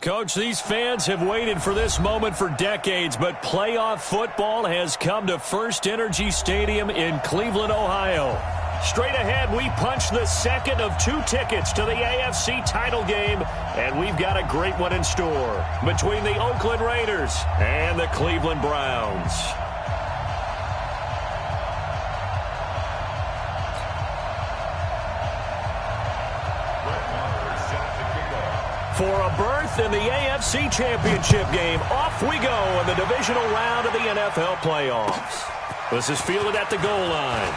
Coach, these fans have waited for this moment for decades, but playoff football has come to First Energy Stadium in Cleveland, Ohio. Straight ahead, we punch the second of 2 tickets to the AFC title game, and we've got a great one in store between the Oakland Raiders and the Cleveland Browns. For a berth in the AFC Championship game, off we go in the divisional round of the NFL playoffs. This is fielded at the goal line.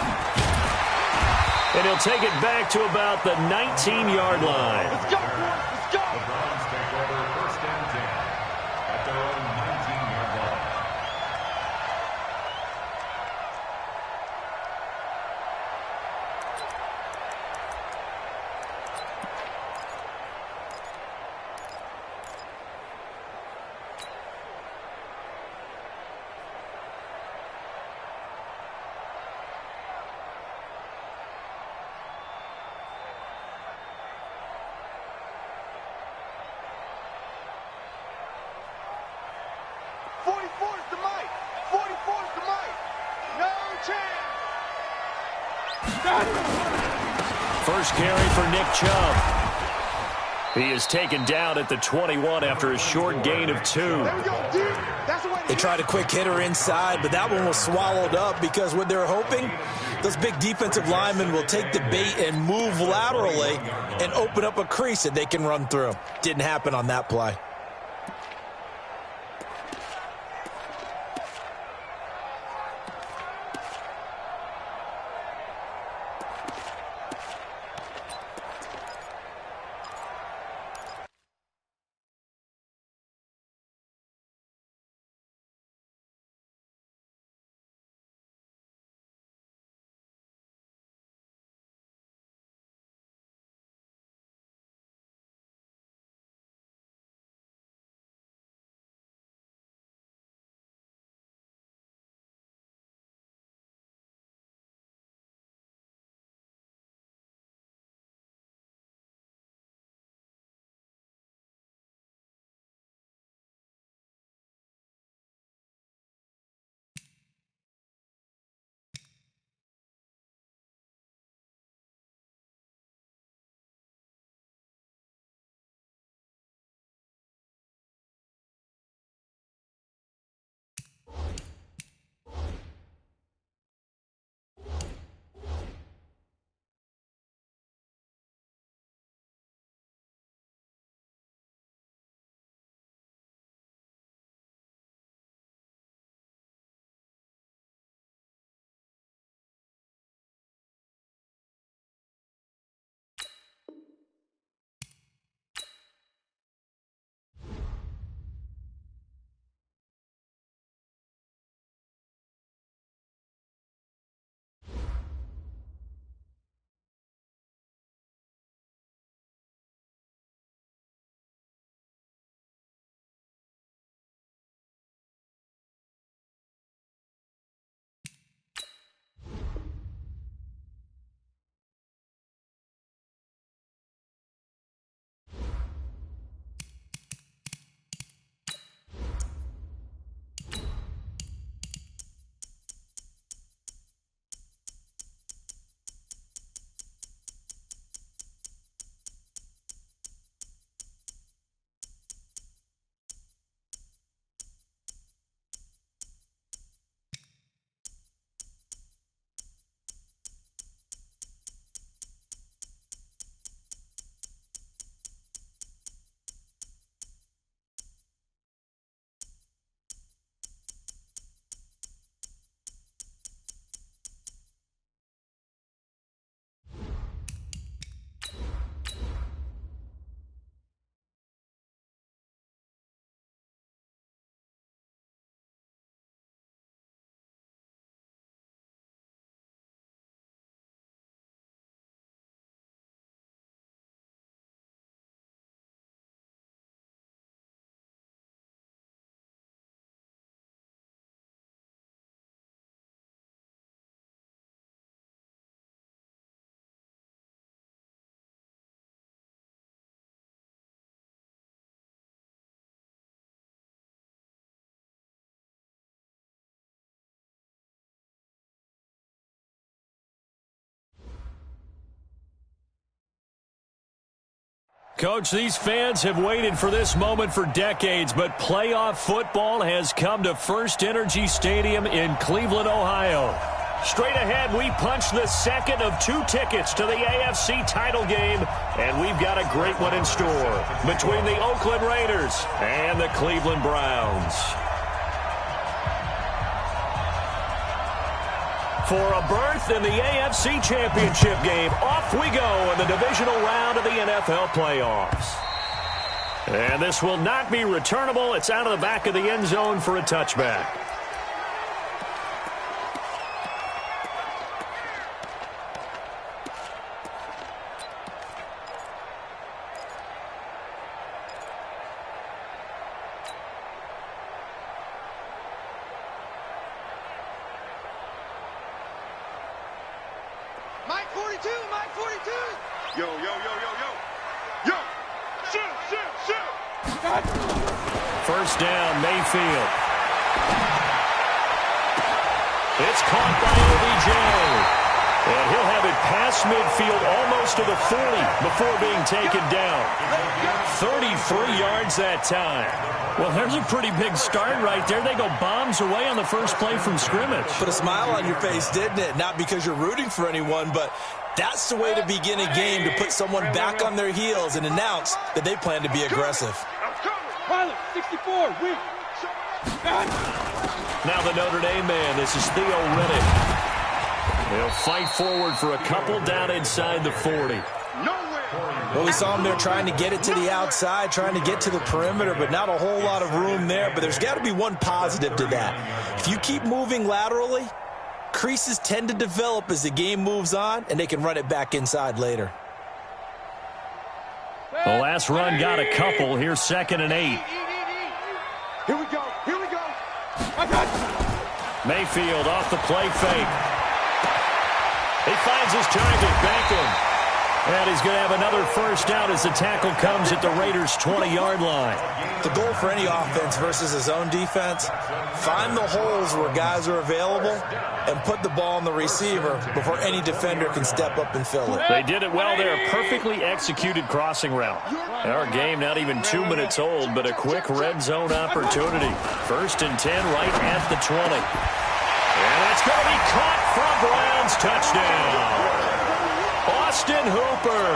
And he'll take it back to about the 19-yard line. Let's go, boys. Let's go. The Browns take over 1st and 10 at their own 19-yard line. First carry for Nick Chubb. He is taken down at the 21 after a short gain of 2. They tried a quick hitter inside, but that one was swallowed up because what they're hoping, those big defensive linemen will take the bait and move laterally and open up a crease that they can run through. Didn't happen on that play. Coach, these fans have waited for this moment for decades, but playoff football has come to First Energy Stadium in Cleveland, Ohio. Straight ahead, we punch the second of 2 tickets to the AFC title game, and we've got a great one in store between the Oakland Raiders and the Cleveland Browns. For a berth in the AFC Championship game, off we go in the divisional round of the NFL playoffs. And this will not be returnable. It's out of the back of the end zone for a touchback. Mike 42, Mike 42. Yo, yo, yo, yo, yo. Yo. Shoot. First down, Mayfield. It's caught by OBJ. And he'll have it past midfield almost to the 40 before being taken down. 33 yards that time. Well, there's a pretty big start right there. They go bombs away on the first play from scrimmage. Put a smile on your face, didn't it? Not because you're rooting for anyone, but that's the way to begin a game, to put someone back on their heels and announce that they plan to be aggressive. Pilot, 64, weak. Now the Notre Dame man, this is Theo Riddick. They'll fight forward for a couple down inside the 40. Well, we saw him there trying to get it to the outside, trying to get to the perimeter, but not a whole lot of room there. But there's got to be one positive to that. If you keep moving laterally, creases tend to develop as the game moves on, and they can run it back inside later. The last run got a couple. Here's 2nd and 8. Here we go. Mayfield off the play fake. He finds his target, Beckham. And he's going to have another first down as the tackle comes at the Raiders' 20-yard line. The goal for any offense versus his own defense, find the holes where guys are available and put the ball on the receiver before any defender can step up and fill it. They did it well there. Perfectly executed crossing route. Our game not even 2 minutes old, but a quick red zone opportunity. 1st and 10 right at the 20. And it's going to be caught for Browns. Touchdown. Austin Hooper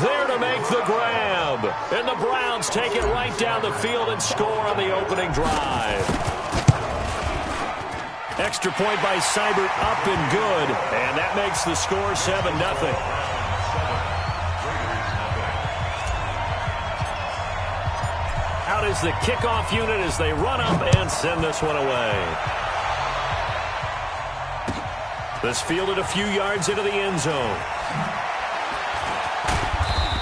there to make the grab. And the Browns take it right down the field and score on the opening drive. Extra point by Seibert, up and good. And that makes the score 7-0. Out is the kickoff unit as they run up and send this one away. This fielded a few yards into the end zone.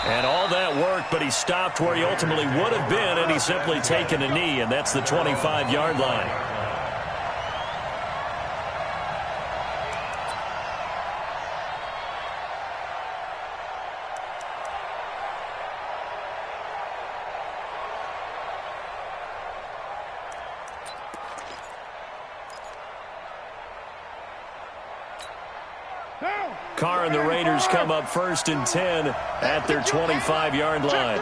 And all that worked, but he stopped where he ultimately would have been, and he's simply taken a knee, and that's the 25-yard line. Carr and the Raiders come up 1st and 10 at their 25-yard line.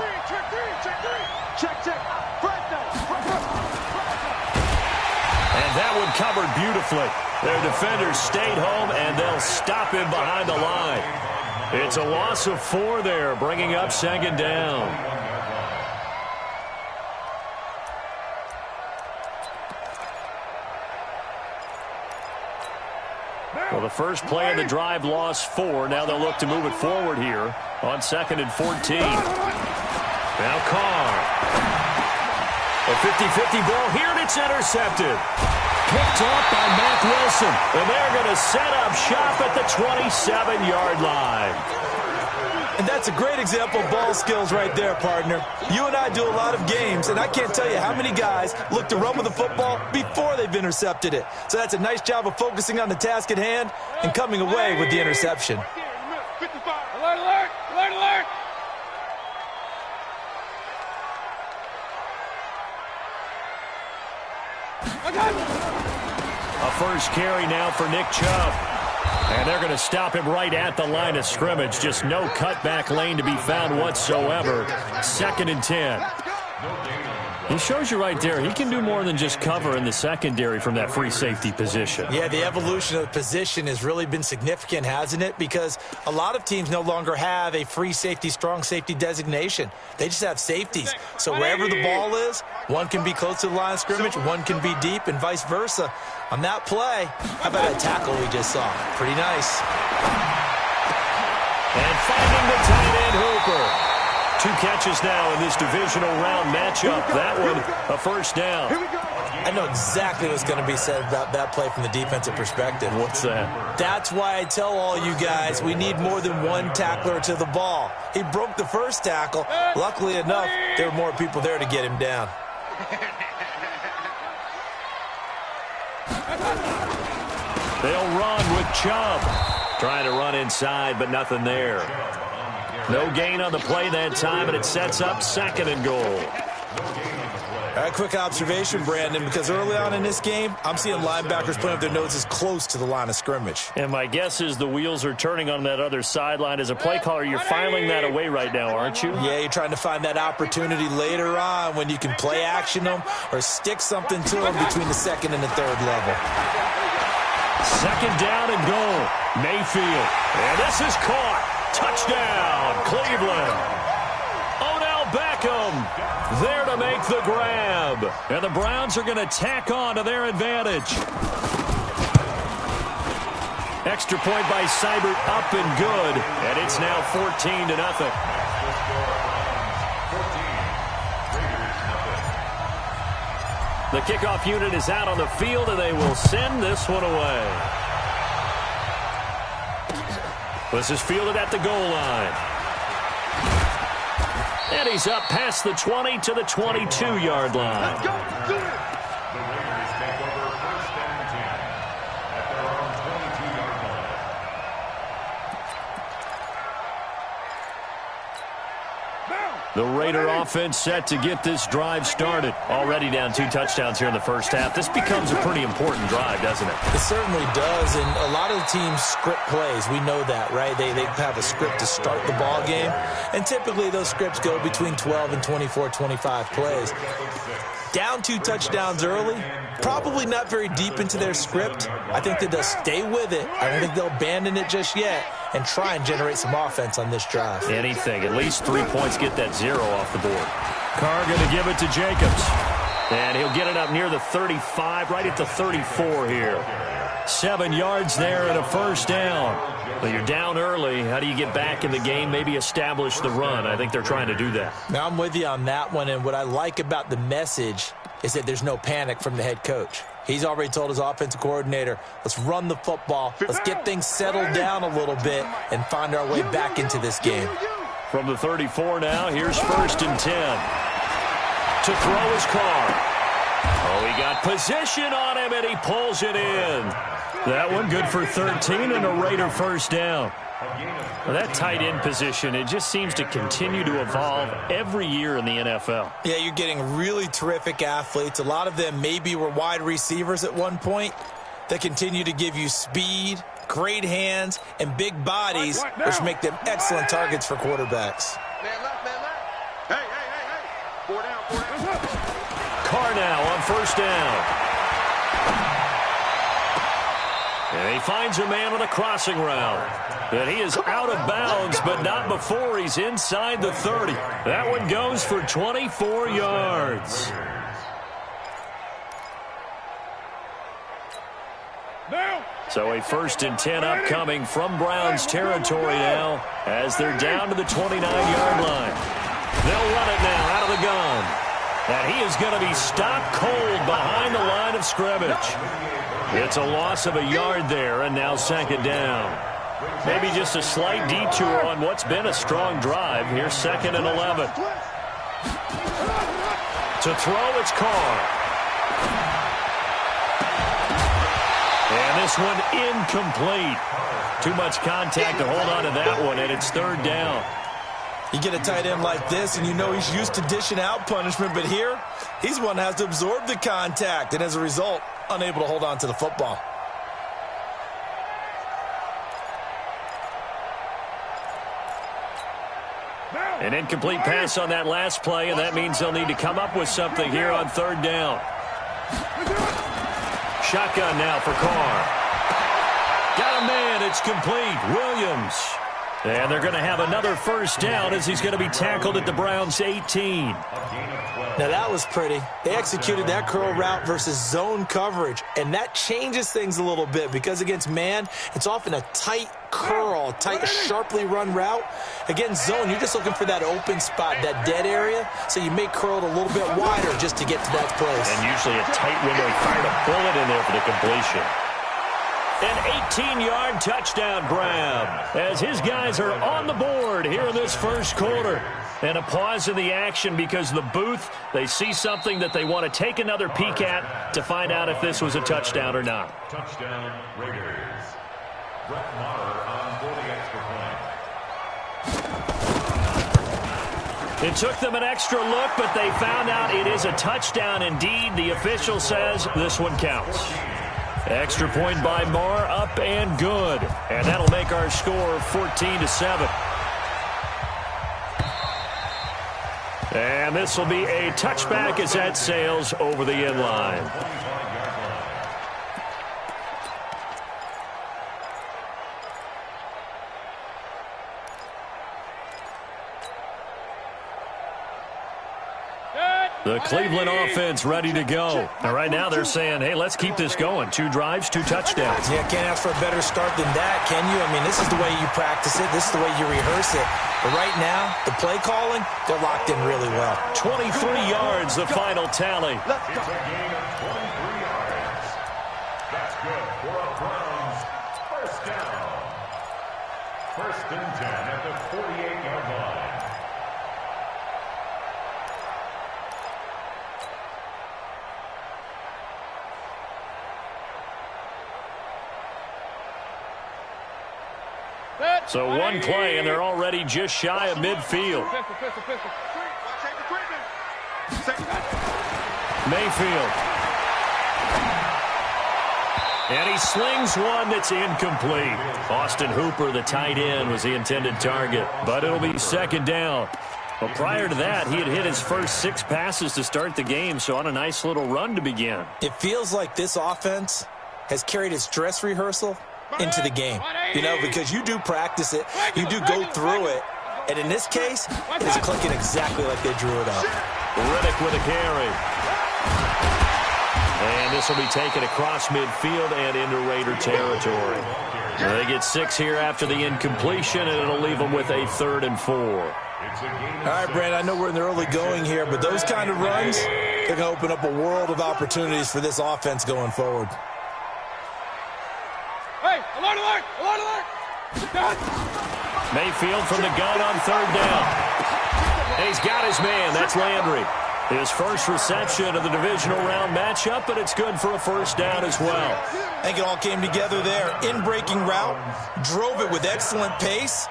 And that one covered beautifully. Their defenders stayed home, and they'll stop him behind the line. It's a loss of 4 there, bringing up 2nd down. Well, the first play of the drive lost 4. Now they'll look to move it forward here on 2nd and 14. Now Carr. A 50-50 ball here, and it's intercepted. Picked off by Mack Wilson. And they're going to set up shop at the 27-yard line. And that's a great example of ball skills right there, partner. You and I do a lot of games, and I can't tell you how many guys look to run with the football before they've intercepted it. So that's a nice job of focusing on the task at hand and coming away with the interception. Alert, alert, alert, alert. A first carry now for Nick Chubb. And they're going to stop him right at the line of scrimmage. Just no cutback lane to be found whatsoever. 2nd and 10. He shows you right there, he can do more than just cover in the secondary from that free safety position. Yeah, the evolution of the position has really been significant, hasn't it? Because a lot of teams no longer have a free safety, strong safety designation. They just have safeties. So wherever the ball is, one can be close to the line of scrimmage, one can be deep, and vice versa. On that play, how about that tackle we just saw? Pretty nice. And finding the tight end, Hooper. 2 catches now in this divisional round matchup. That one, a first down. I know exactly what's going to be said about that play from the defensive perspective. What's that? That's why I tell all you guys we need more than one tackler to the ball. He broke the first tackle. Luckily enough, there were more people there to get him down. They'll run with Chubb. Trying to run inside, but nothing there. No gain on the play that time, and it sets up 2nd and goal. All right, quick observation, Brandon, because early on in this game, I'm seeing linebackers putting up their noses close to the line of scrimmage. And my guess is the wheels are turning on that other sideline. As a play caller, you're filing that away right now, aren't you? Yeah, you're trying to find that opportunity later on when you can play action them or stick something to them between the 2nd and the 3rd level. 2nd down and goal. Mayfield. And this is caught. Touchdown, Cleveland. Odell Beckham there to make the grab. And the Browns are going to tack on to their advantage. Extra point by Seibert, up and good. And it's now 14-0. The kickoff unit is out on the field, and they will send this one away. This is fielded at the goal line. And he's up past the 20 to the 22-yard line. Let's go. Do it. The Raiders take over 1st and 10 at their own 22-yard line. The Raider offense set to get this drive started. Already down 2 touchdowns here in the first half. This becomes a pretty important drive, doesn't it? It certainly does, and a lot of the teams script plays. We know that, right? They have a script to start the ball game, and typically those scripts go between 12 and 24, 25 plays. Down 2 touchdowns early, probably not very deep into their script. I think that they'll stay with it. I don't think they'll abandon it just yet and try and generate some offense on this drive. Anything. At least 3 points, get that 0 off the board. Carr going to give it to Jacobs. And he'll get it up near the 35, right at the 34 here. 7 yards there and a first down. Well, you're down early. How do you get back in the game, maybe establish the run? I think they're trying to do that. Now, I'm with you on that one, and what I like about the message is that there's no panic from the head coach. He's already told his offensive coordinator, let's run the football, let's get things settled down a little bit and find our way back into this game. From the 34 now, here's 1st and 10. To throw his Carr. Oh, he got position on him, and he pulls it in. That one good for 13 and a Raider first down. Well, that tight end position, it just seems to continue to evolve every year in the NFL. Yeah, you're getting really terrific athletes. A lot of them maybe were wide receivers at one point that continue to give you speed, great hands, and big bodies, which make them excellent targets for quarterbacks. Man left, man left. Hey. 4 down. Carr now on 1st down. And he finds a man on a crossing route. And he is out of bounds, but not before he's inside the 30. That one goes for 24 yards. So a 1st and 10 upcoming from Browns territory now as they're down to the 29-yard line. They'll run it now out of the gun. And he is going to be stopped cold behind the line of scrimmage. It's a loss of a yard there, and now 2nd down. Maybe just a slight detour on what's been a strong drive. Here's 2nd and 11. To throw, it's Carr. And this one incomplete. Too much contact to hold on to that one, and it's 3rd down. You get a tight end like this, and you know he's used to dishing out punishment, but here, he's one that has to absorb the contact, and as a result, unable to hold on to the football. An incomplete pass on that last play, and that means they'll need to come up with something here on third down. Shotgun now for Carr. Got a man. It's complete. Williams. And they're going to have another first down as he's going to be tackled at the Browns' 18. Now, that was pretty. They executed that curl route versus zone coverage, and that changes things a little bit because against man, it's often a tight curl, tight, sharply run route. Against zone, you're just looking for that open spot, that dead area, so you may curl it a little bit wider just to get to that place. And usually a tight window. He fired a bullet in there for the completion. An 18-yard touchdown grab as his guys are on the board here in this first quarter. And a pause in the action because the booth, they see something that they want to take another peek at to find out if this was a touchdown or not. Touchdown, Raiders. Brett Maher on for the extra point. It took them an extra look, but they found out it is a touchdown indeed. The official says this one counts. Extra point by Maher, up and good. And that'll make our score 14-7. And this will be a touchback as that sails over the end line. The Cleveland offense ready to go. And right now they're saying, hey, let's keep this going. 2 drives, 2 touchdowns. Yeah, can't ask for a better start than that, can you? I mean, this is the way you practice it. This is the way you rehearse it. But right now, the play calling, they're locked in really well. 23 yards, the final tally. It's a gain of 23 yards. That's good for a Browns first down. First and 10 at the 48-yard line. So one play, and they're already just shy of midfield. Mayfield. And he slings one that's incomplete. Austin Hooper, the tight end, was the intended target. But it'll be second down. Well, prior to that, he had hit his first 6 passes to start the game, so on a nice little run to begin. It feels like this offense has carried its dress rehearsal into the game, you know, because you do practice it, you do go through it, and in this case, it is clicking exactly like they drew it up. Riddick with a carry. And this will be taken across midfield and into Raider territory. They get 6 here after the incompletion, and it'll leave them with a 3rd and 4. All right, Brandon, I know we're in the early going here, but those kind of runs, they're going to open up a world of opportunities for this offense going forward. Hey, alert, alert, alert, alert. Mayfield from the gun on 3rd down. And he's got his man. That's Landry. His first reception of the divisional round matchup, but it's good for a first down as well. I think it all came together there. In-breaking route, drove it with excellent pace.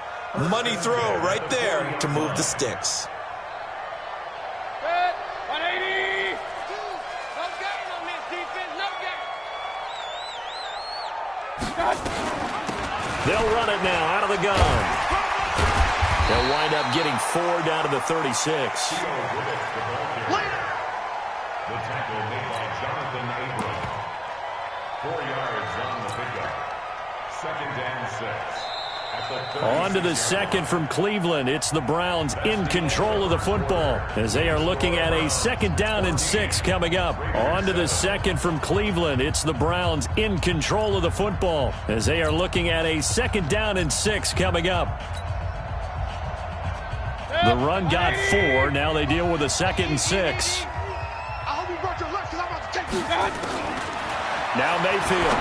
Money throw right there to move the sticks. 180. No gain on this defense, no gain. They'll run it now out of the gun. They'll wind up getting 4 down to the 36. The tackle made by Jonathan Abram. 4 yards on the pickup. 2nd and 6. On to the second from Cleveland. It's the Browns in control of the football as they are looking at a 2nd down and 6 coming up. On to the second from Cleveland. It's the Browns in control of the football as they are looking at a 2nd down and 6 coming up. The run got 4. Now they deal with a 2nd and 6. Now Mayfield.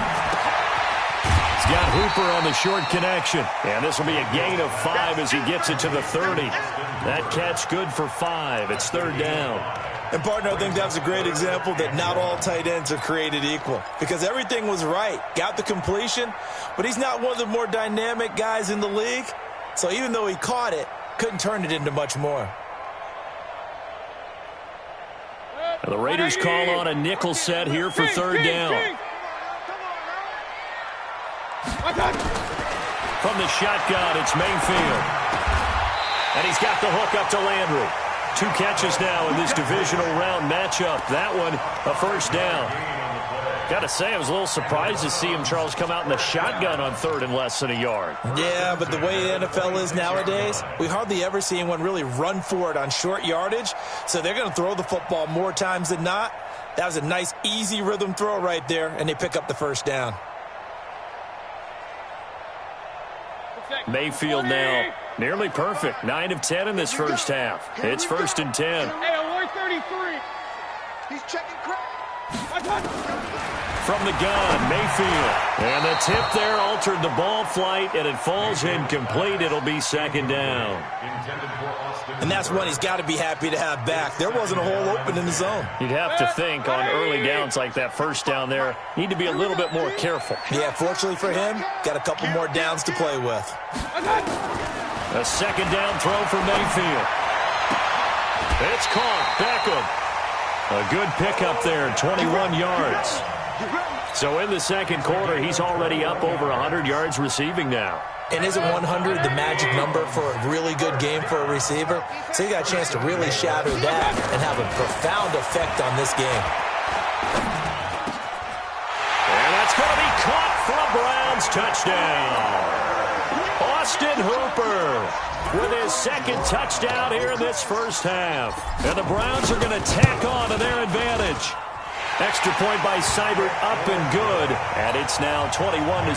He's got Hooper on the short connection. And this will be a gain of 5 as he gets it to the 30. That catch good for 5. It's 3rd down. And, partner, I think that was a great example that not all tight ends are created equal because everything was right. Got the completion, but he's not one of the more dynamic guys in the league. So even though he caught it, couldn't turn it into much more. And the Raiders call on a nickel set here for 3rd down. From the shotgun, it's Mayfield. And he's got the hook up to Landry. 2 catches now in this divisional round matchup. That one, a first down. Got to say, I was a little surprised to see him, Charles, come out in the shotgun on 3rd and less than a yard. Yeah, but the way the NFL is nowadays, we hardly ever see anyone really run for it on short yardage. So they're going to throw the football more times than not. That was a nice, easy rhythm throw right there, and they pick up the first down. Mayfield now nearly perfect. 9 of 10 in this first half. It's 1st and 10. Hey, 133. He's checking crap. From the gun, Mayfield. And the tip there altered the ball flight, and it falls incomplete. It'll be 2nd down. And that's one he's got to be happy to have back. There wasn't a hole open in the zone. You'd have to think on early downs like that first down there, need to be a little bit more careful. Yeah, fortunately for him, got a couple more downs to play with. A 2nd down throw for Mayfield. It's caught. Beckham. A good pickup there, 21 yards. So in the 2nd quarter, he's already up over 100 yards receiving now. And isn't 100 the magic number for a really good game for a receiver? So you got a chance to really shatter that and have a profound effect on this game. And that's going to be caught for a Browns touchdown. Austin Hooper with his 2nd touchdown here in this first half. And the Browns are going to tack on to their advantage. Extra point by Seibert, up and good. And it's now 21-7.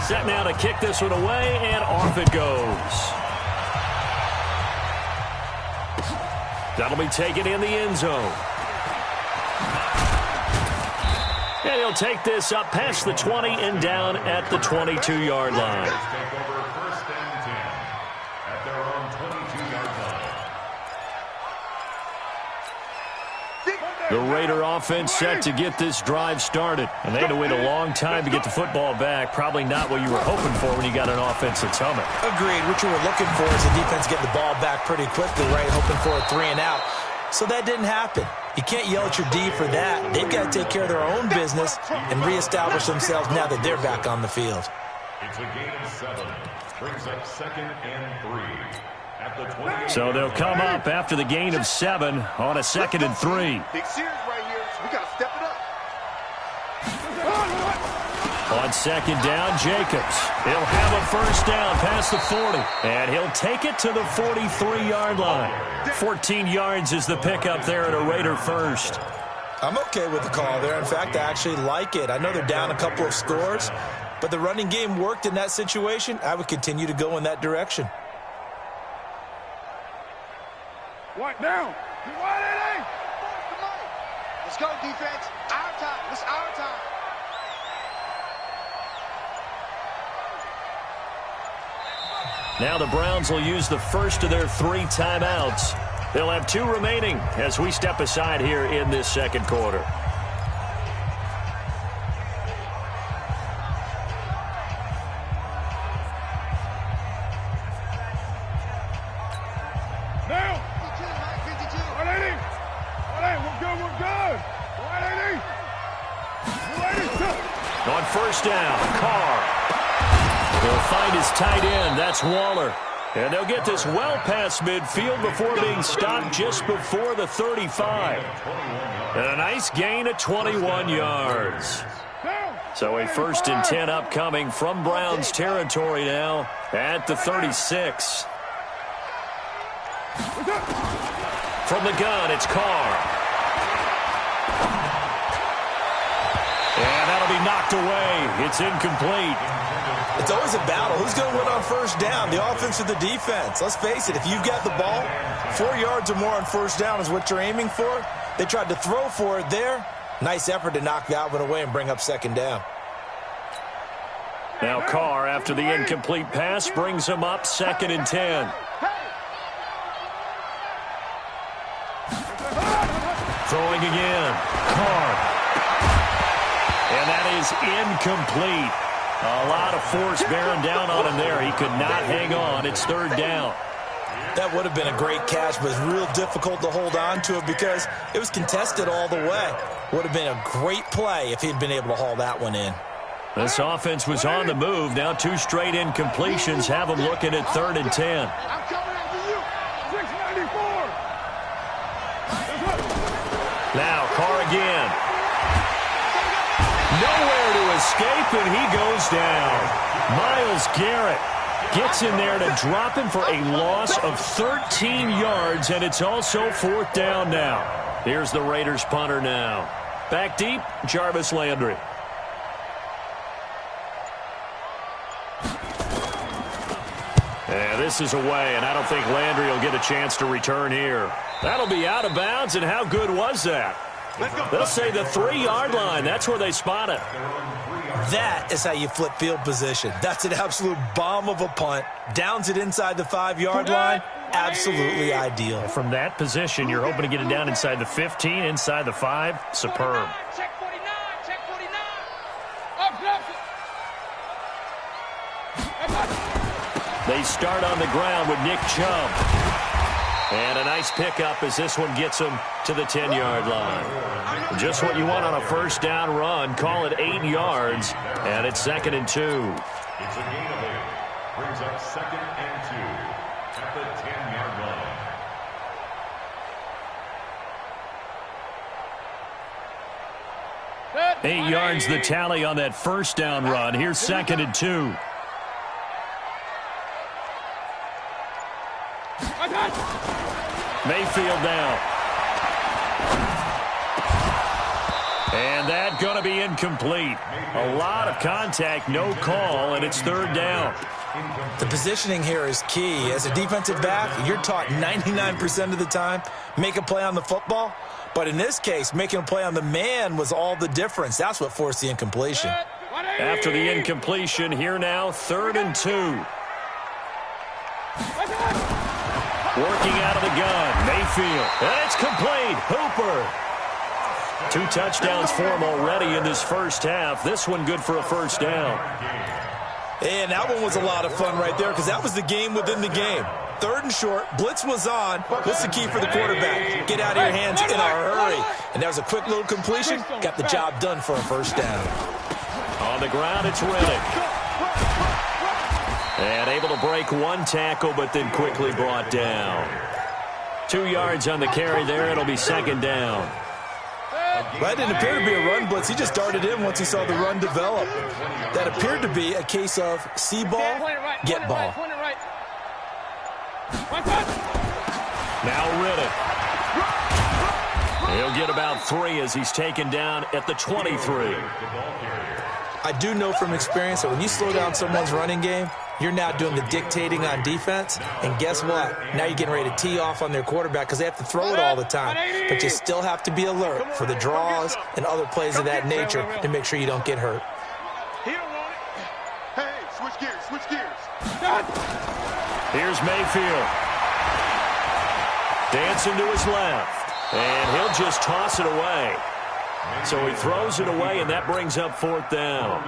Set now to kick this one away, and off it goes. That'll be taken in the end zone. And he'll take this up past the 20 and down at the 22-yard line. The Raider offense set to get this drive started. And they had to wait a long time to get the football back. Probably not what you were hoping for when you got an offense that's humming. Agreed. What you were looking for is the defense getting the ball back pretty quickly, right? Hoping for a 3 and out. So that didn't happen. You can't yell at your D for that. They've got to take care of their own business and reestablish themselves now that they're back on the field. It's a gain of 7. Brings up 2nd and 3. So they'll come up after the gain of 7 on a 2nd and 3. Big series right here, so we got to step it up. On 2nd down, Jacobs. He'll have a first down past the 40. And he'll take it to the 43-yard line. 14 yards is the pickup there at a Raider first. I'm okay with the call there. In fact, I actually like it. I know they're down a couple of scores, but the running game worked in that situation. I would continue to go in that direction. What down? Let's go, defense. Our time. It's our time. Now the Browns will use the first of their 3 timeouts. They'll have 2 remaining as we step aside here in this 2nd quarter. On first down, Carr. They'll find his tight end. That's Waller. And they'll get this well past midfield before being stopped just before the 35. And a nice gain of 21 yards. So a 1st and 10 upcoming from Browns territory now at the 36. From the gun, it's Carr. And that'll be knocked away. It's incomplete. It's always a battle. Who's going to win on first down, the offense or the defense? Let's face it, if you've got the ball, 4 yards or more on first down is what you're aiming for. They tried to throw for it there. Nice effort to knock that one away and bring up 2nd down. Now Carr, after the incomplete pass, brings him up 2nd and 10. Throwing again. Carr. And that is incomplete. A lot of force bearing down on him there. He could not hang on. It's 3rd down. That would have been a great catch, but it's real difficult to hold on to it because it was contested all the way. Would have been a great play if he'd been able to haul that one in. This offense was on the move. Now 2 straight incompletions have them looking at 3rd and 10. I'm coming after you. 694. Now Carr again. Nowhere to escape, and he goes down. Myles Garrett gets in there to drop him for a loss of 13 yards, and it's also 4th down now. Here's the Raiders punter now. Back deep, Jarvis Landry. Yeah, this is away, and I don't think Landry will get a chance to return here. That'll be out of bounds, and how good was that? They'll say the 3-yard line. That's where they spot it. That is how you flip field position. That's an absolute bomb of a punt. Downs it inside the 5-yard line. Absolutely ideal. From that position, you're hoping to get it down inside the 15, inside the 5. Superb. Check 49. Check 49. They start on the ground with Nick Chubb. And a nice pickup as this one gets him to the 10-yard line. Just what you want on a 1st down run. Call it 8 yards, and it's 2nd and 2. It's a gain of 8. Brings up 2nd and 2 at the 10-yard line. 8 yards the tally on that 1st down run. Here's 2nd and 2. Mayfield down. And that going to be incomplete. A lot of contact, no call, and it's 3rd down. The positioning here is key. As a defensive back, you're taught 99% of the time, make a play on the football. But in this case, making a play on the man was all the difference. That's what forced the incompletion. After the incompletion, here now, 3rd and 2. Working out of the gun, Mayfield. And it's complete. Hooper. 2 touchdowns for him already in this first half. This one good for a 1st down. And that one was a lot of fun right there because that was the game within the game. 3rd and short, blitz was on. What's the key for the quarterback? Get out of your hands in a hurry. And that was a quick little completion. Got the job done for a 1st down. On the ground, it's Riddick. And able to break 1 tackle, but then quickly brought down. 2 yards on the carry there. It'll be 2nd down. That didn't appear to be a run blitz. He just darted in once he saw the run develop. That appeared to be a case of see ball, get ball. Now Riddick. He'll get about 3 as he's taken down at the 23. I do know from experience that when you slow down someone's running game, you're now doing the dictating on defense. And guess what? Now you're getting ready to tee off on their quarterback because they have to throw it all the time. But you still have to be alert for the draws and other plays of that nature to make sure you don't get hurt. He don't want it. Hey, switch gears, switch gears. Here's Mayfield. Dancing to his left. And he'll just toss it away. So he throws it away, and that brings up 4th down.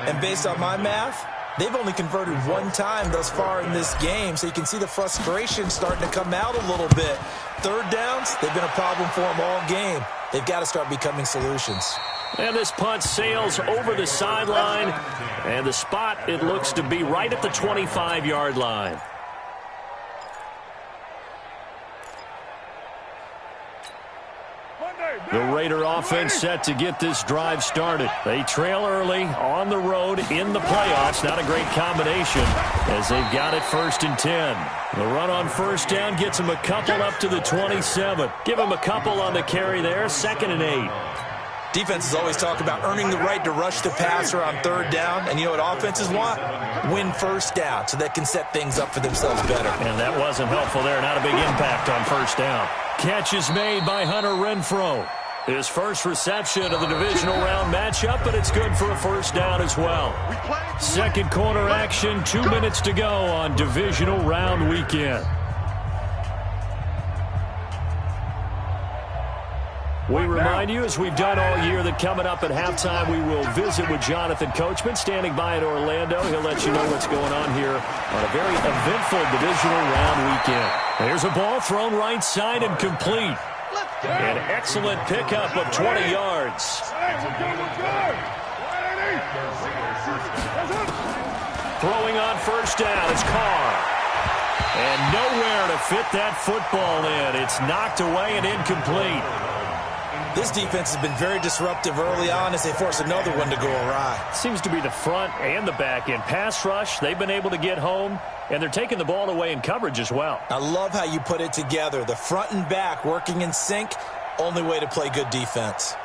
And based on my math, they've only converted 1 time thus far in this game, so you can see the frustration starting to come out a little bit. 3rd downs, they've been a problem for them all game. They've got to start becoming solutions. And this punt sails over the sideline, and the spot, it looks to be right at the 25-yard line. The Raider offense set to get this drive started. They trail early on the road in the playoffs. Not a great combination as they've got it 1st and 10. The run on 1st down gets them a couple up to the 27. Give them a couple on the carry there. 2nd and 8. Defenses always talk about earning the right to rush the passer on 3rd down. And you know what offenses want? Win 1st down so they can set things up for themselves better. And that wasn't helpful there. Not a big impact on 1st down. Catch is made by Hunter Renfrow. His first reception of the divisional round matchup, but it's good for a 1st down as well. 2nd quarter action, 2 minutes to go on divisional round weekend. We remind you, as we've done all year, that coming up at halftime, we will visit with Jonathan Coachman, standing by in Orlando. He'll let you know what's going on here on a very eventful divisional round weekend. There's a ball thrown right side and complete. An excellent pickup of 20 yards. Throwing on first down is Carr. And nowhere to fit that football in. It's knocked away and incomplete. This defense has been very disruptive early on as they force another one to go awry. Seems to be the front and the back end. Pass rush, they've been able to get home, and they're taking the ball away in coverage as well. I love how you put it together. The front and back working in sync, only way to play good defense.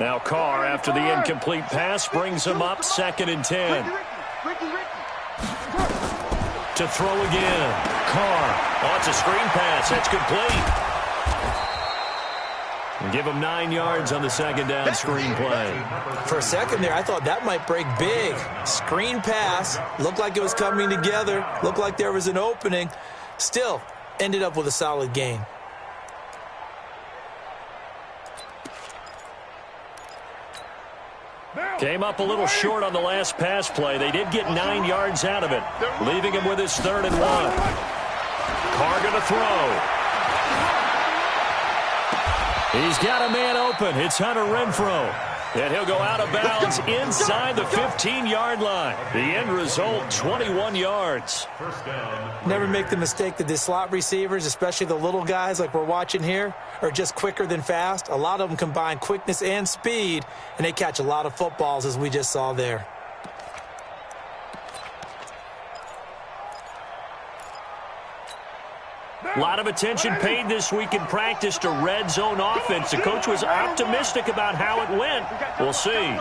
Now Carr, after the incomplete pass, brings him up 2nd and 10. To throw again. Carr. Oh, it's a screen pass. That's complete. Give him 9 yards on the 2nd down screen play. For a second there, I thought that might break big. Screen pass. Looked like it was coming together. Looked like there was an opening. Still, ended up with a solid gain. Came up a little short on the last pass play. They did get 9 yards out of it, leaving him with his 3rd and 1. Carr going to throw. He's got a man open. It's Hunter Renfrow. And he'll go out of bounds inside the 15-yard line. The end result, 21 yards. Never make the mistake that the slot receivers, especially the little guys like we're watching here, are just quicker than fast. A lot of them combine quickness and speed, and they catch a lot of footballs, as we just saw there. A lot of attention paid this week in practice to red zone offense. The coach was optimistic about how it went. We'll see.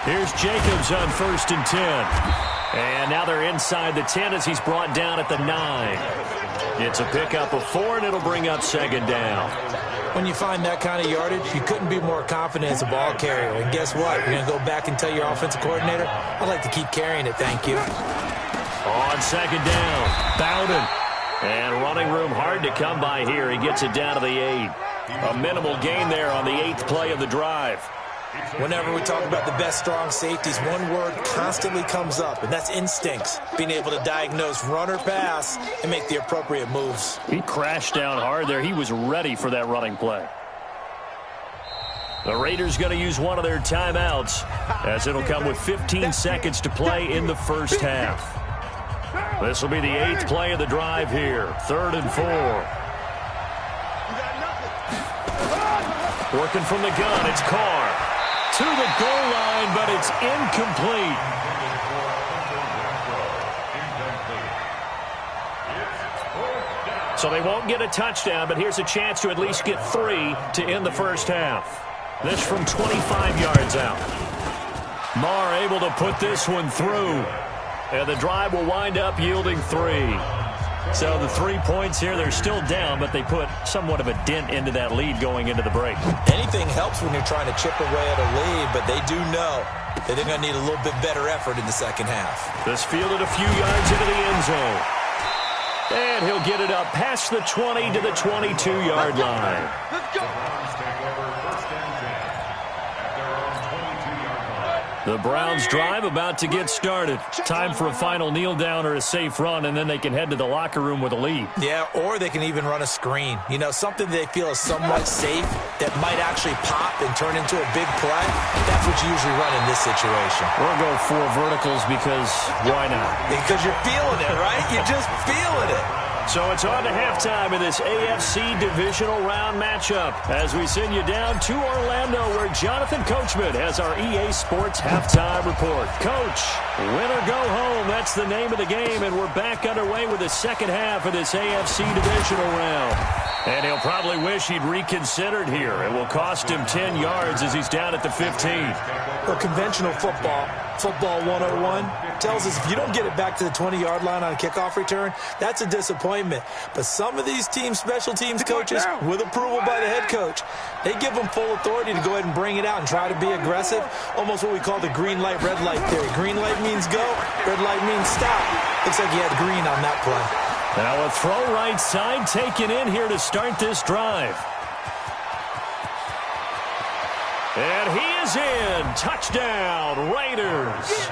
Here's Jacobs on 1st and 10. And now they're inside the 10 as he's brought down at the 9. It's a pickup of 4, and it'll bring up 2nd down. When you find that kind of yardage, you couldn't be more confident as a ball carrier. And guess what? You're going to go back and tell your offensive coordinator, I'd like to keep carrying it, thank you. On 2nd down, Bowden. And running room hard to come by here. He gets it down to the 8. A minimal gain there on the 8th play of the drive. Whenever we talk about the best strong safeties, one word constantly comes up, and that's instincts. Being able to diagnose run or pass and make the appropriate moves. He crashed down hard there. He was ready for that running play. The Raiders going to use one of their timeouts as it'll come with 15 seconds to play in the first half. This will be the 8th play of the drive here. 3rd and 4. Working from the gun, it's Carr. To the goal line, but it's incomplete. So they won't get a touchdown, but here's a chance to at least get 3 to end the first half. This from 25 yards out. Marr able to put this one through. And the drive will wind up yielding 3. So the 3 points here, they're still down, but they put somewhat of a dent into that lead going into the break. Anything helps when you're trying to chip away at a lead, but they do know that they're going to need a little bit better effort in the second half. This fielded a few yards into the end zone. And he'll get it up past the 20 to the 22-yard line. Let's go. The Browns drive about to get started. Time for a final kneel down or a safe run, and then they can head to the locker room with a lead. Yeah, or they can even run a screen. You know, something they feel is somewhat safe that might actually pop and turn into a big play. That's what you usually run in this situation. We're going to go 4 verticals because why not? Because you're feeling it, right? You're just feeling it. So it's on to halftime in this AFC divisional round matchup as we send you down to Orlando where Jonathan Coachman has our EA Sports halftime report. Coach, win or go home, that's the name of the game, and we're back underway with the second half of this AFC divisional round. And he'll probably wish he'd reconsidered here. It will cost him 10 yards as he's down at the 15. Well, conventional football 101, tells us if you don't get it back to the 20-yard line on a kickoff return, that's a disappointment. But some of these teams, special teams coaches, with approval by the head coach, they give them full authority to go ahead and bring it out and try to be aggressive, almost what we call the green light, red light theory. Green light means go, red light means stop. Looks like he had green on that play. Now a throw right side taken in here to start this drive. And he is in. Touchdown, Raiders.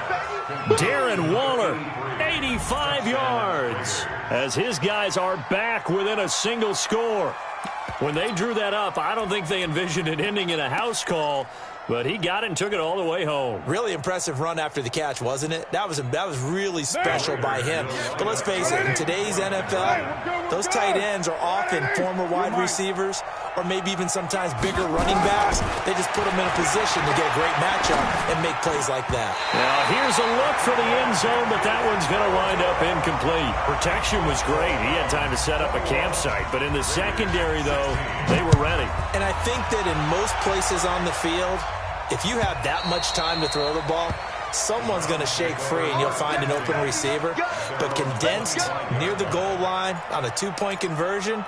Darren Waller, 85 yards. as his guys are back within a single score. When they drew that up, I don't think they envisioned it ending in a house call, but he got it and took it all the way home. Really impressive run after the catch, wasn't it? That was really special by him. But let's face it, in today's NFL, those tight ends are often former wide receivers or maybe even sometimes bigger running backs. They just put them in a position to get a great matchup and make plays like that. Now here's a look for the end zone, but that one's going to wind up incomplete. Protection was great. He had time to set up a campsite, but in the secondary, though, they were ready. And I think that in most places on the field, if you have that much time to throw the ball, someone's going to shake free and you'll find an open receiver. But condensed near the goal line on a two-point conversion,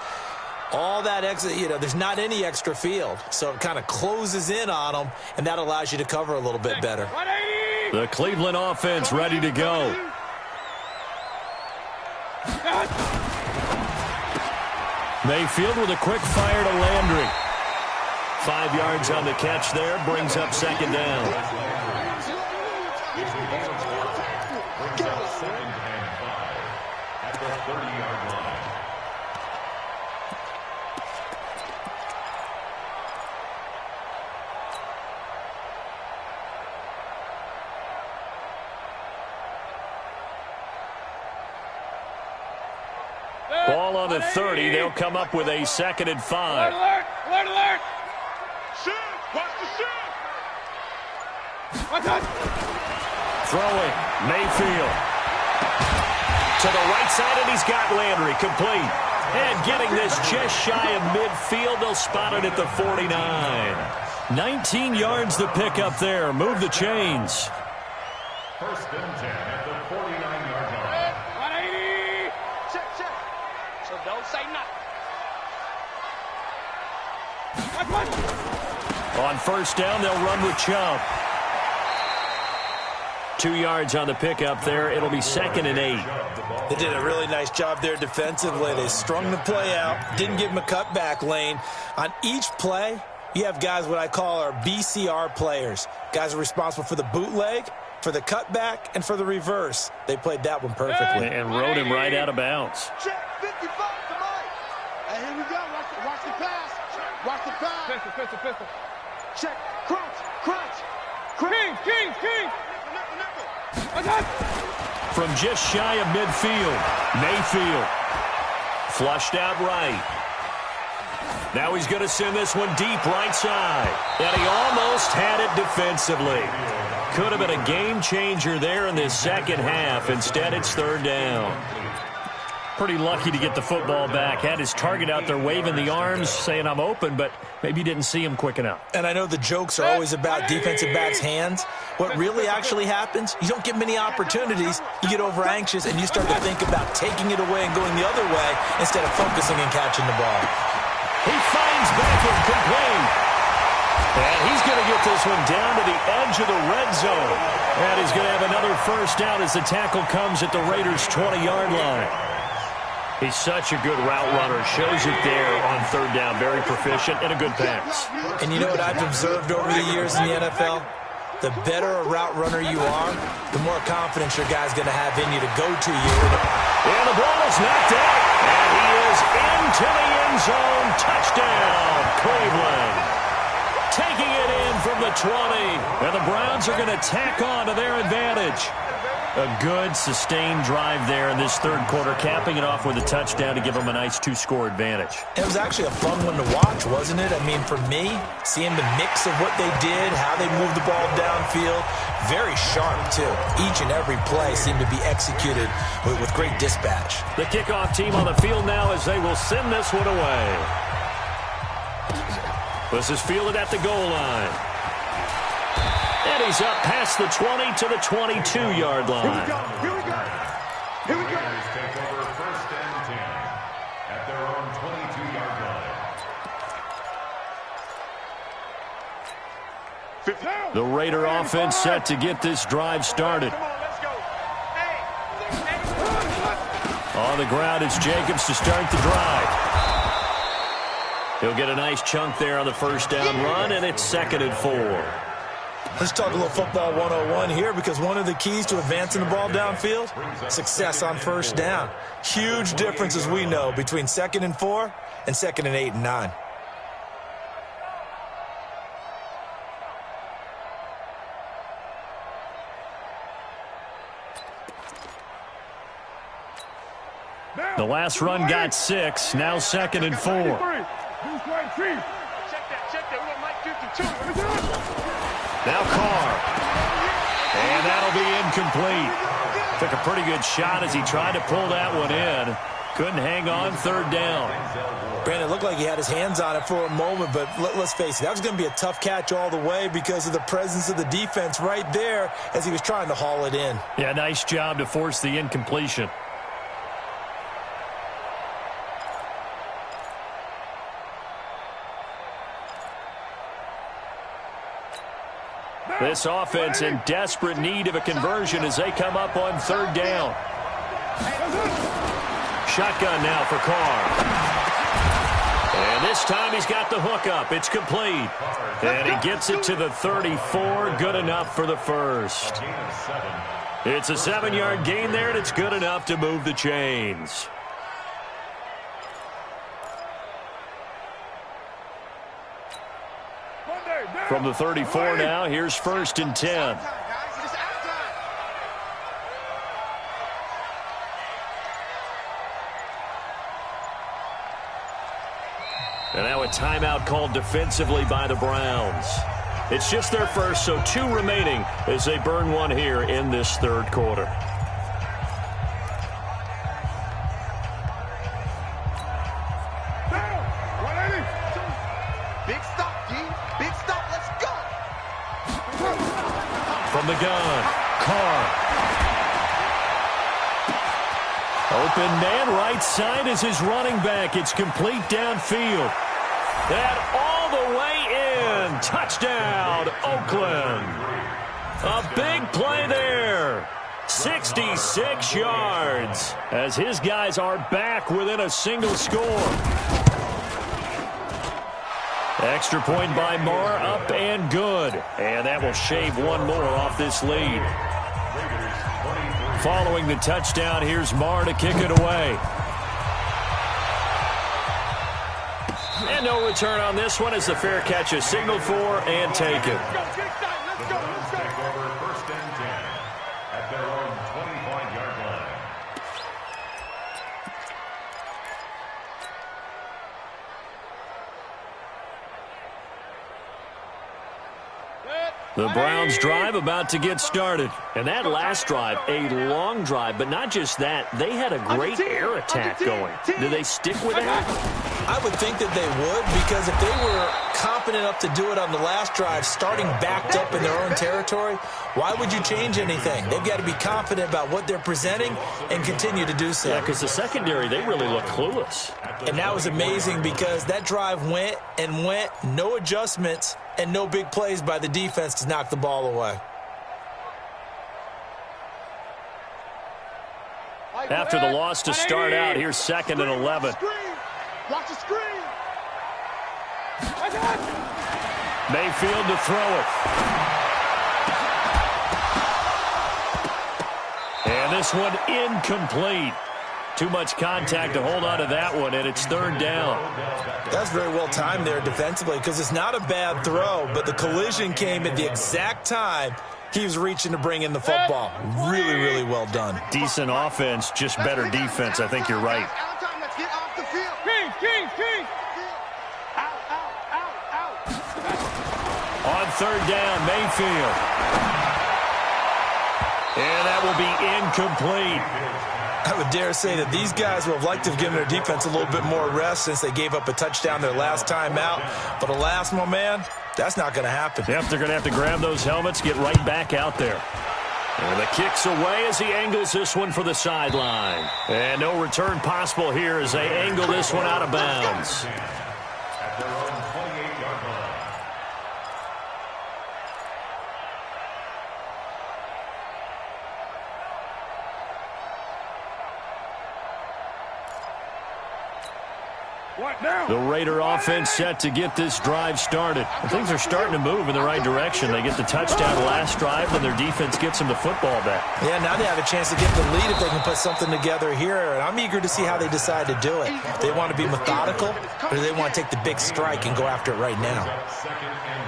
all that extra, there's not any extra field. So it kind of closes in on them, and that allows you to cover a little bit better. The Cleveland offense ready to go. Mayfield with a quick fire to Landry. 5 yards on the catch there, brings up second down. At the 30-yard line. Ball on the 30. They'll come up with a 2nd and 5. Alert! Alert! Alert! Shoot! Watch the shoot! Watch out! Throwing, Mayfield. To the right side, and he's got Landry complete. And getting this just shy of midfield, they'll spot it at the 49. 19 yards to pick up there. Move the chains. 1st and 10 at the 49-yard line. 180! Check, check. So don't say nothing. On 1st down, they'll run with Chubb. 2 yards on the pickup there. It'll be 2nd and 8. They did a really nice job there defensively. They strung the play out, didn't give him a cutback lane. On each play, you have guys what I call our BCR players. Guys are responsible for the bootleg, for the cutback, and for the reverse. They played that one perfectly. And rode him right out of bounds. Check 55 to Mike. Hey, here we go. Watch the pass. Watch the pass. Pistol. Check. Crunch. King. From just shy of midfield, Mayfield. Flushed out right. Now he's going to send this one deep right side. And he almost had it defensively. Could have been a game changer there in this second half. Instead, it's 3rd down. Pretty lucky to get the football back. Had his target out there waving the arms, saying I'm open, but maybe didn't see him quick enough. And I know the jokes are always about defensive backs' hands. What really actually happens, you don't get many opportunities. You get over anxious and you start to think about taking it away and going the other way instead of focusing and catching the ball. He finds Beckham complete. And he's going to get this one down to the edge of the red zone. And he's going to have another 1st down as the tackle comes at the Raiders' 20-yard line. He's such a good route runner. Shows it there on 3rd down. Very proficient and a good pass. And you know what I've observed over the years in the NFL? The better a route runner you are, the more confidence your guy's going to have in you to go to you. And the ball is knocked out. And he is into the end zone. Touchdown, Cleveland. Taking it in from the 20. And the Browns are going to tack on to their advantage. A good, sustained drive there in this 3rd quarter, capping it off with a touchdown to give them a nice 2-score advantage. It was actually a fun one to watch, wasn't it? I mean, for me, seeing the mix of what they did, how they moved the ball downfield, very sharp, too. Each and every play seemed to be executed with great dispatch. The kickoff team on the field now as they will send this one away. This is fielded at the goal line. And he's up past the 20 to the 22-yard line. Here we go. Raiders take over 1st and 10 at their own 22-yard line. The Raider offense set to get this drive started. On the ground, it's Jacobs to start the drive. He'll get a nice chunk there on the 1st down run, and it's 2nd and 4. Let's talk a little football 101 here, because one of the keys to advancing the ball downfield, success on first down. Huge difference, as we know, between 2nd and 4 and 2nd and 8 and 9. The last run got 6, now 2nd and 4. Check that. We want Mike 52. Now Carr. And that'll be incomplete. Took a pretty good shot as he tried to pull that one in. Couldn't hang on, 3rd down. Brandon, it looked like he had his hands on it for a moment, but let's face it, that was going to be a tough catch all the way because of the presence of the defense right there as he was trying to haul it in. Yeah, nice job to force the incompletion. This offense in desperate need of a conversion as they come up on 3rd down. Shotgun now for Carr. And this time he's got the hook up. It's complete. And he gets it to the 34. Good enough for the first. It's a 7-yard gain there, and it's good enough to move the chains. From the 34 now, here's 1st and 10. And now a timeout called defensively by the Browns. It's just their first, so 2 remaining as they burn one here in this 3rd quarter. From the gun, Carr. Open man, right side is his running back. It's complete downfield. And all the way in. Touchdown, Oakland. A big play there. 66 yards as his guys are back within a single score. Extra point by Marr, up and good. And that will shave one more off this lead. Following the touchdown, here's Marr to kick it away. And no return on this one as the fair catch is signaled for and taken. The Browns drive about to get started. And that last drive, a long drive, but not just that. They had a great air attack going. Do they stick with that? I would think that they would, because if they were confident enough to do it on the last drive, starting backed up in their own territory, why would you change anything? They've got to be confident about what they're presenting and continue to do so. Yeah, because the secondary, they really look clueless. And that was amazing because that drive went and went, no adjustments, and no big plays by the defense to knock the ball away. After the loss to start out, here's 2nd and 11. Watch the screen. Mayfield to throw it. And this one incomplete. Too much contact to hold on to that one, and it's 3rd down. That's very well timed there defensively because it's not a bad throw, but the collision came at the exact time he was reaching to bring in the football. Really, really well done. Decent offense, just better defense. I think you're right. On 3rd down, Mayfield. And that will be incomplete. I would dare say that these guys would have liked to have given their defense a little bit more rest since they gave up a touchdown their last time out. But alas, my man, that's not going to happen. Yep, they're going to have to grab those helmets, get right back out there. And the kick's away as he angles this one for the sideline. And no return possible here as they angle this one out of bounds. At their own 28-yard line. The Raider offense set to get this drive started. Things are starting to move in the right direction. They get the touchdown last drive, and their defense gets them the football back. Yeah, now they have a chance to get the lead if they can put something together here, and I'm eager to see how they decide to do it. They want to be methodical, or do they want to take the big strike and go after it right now?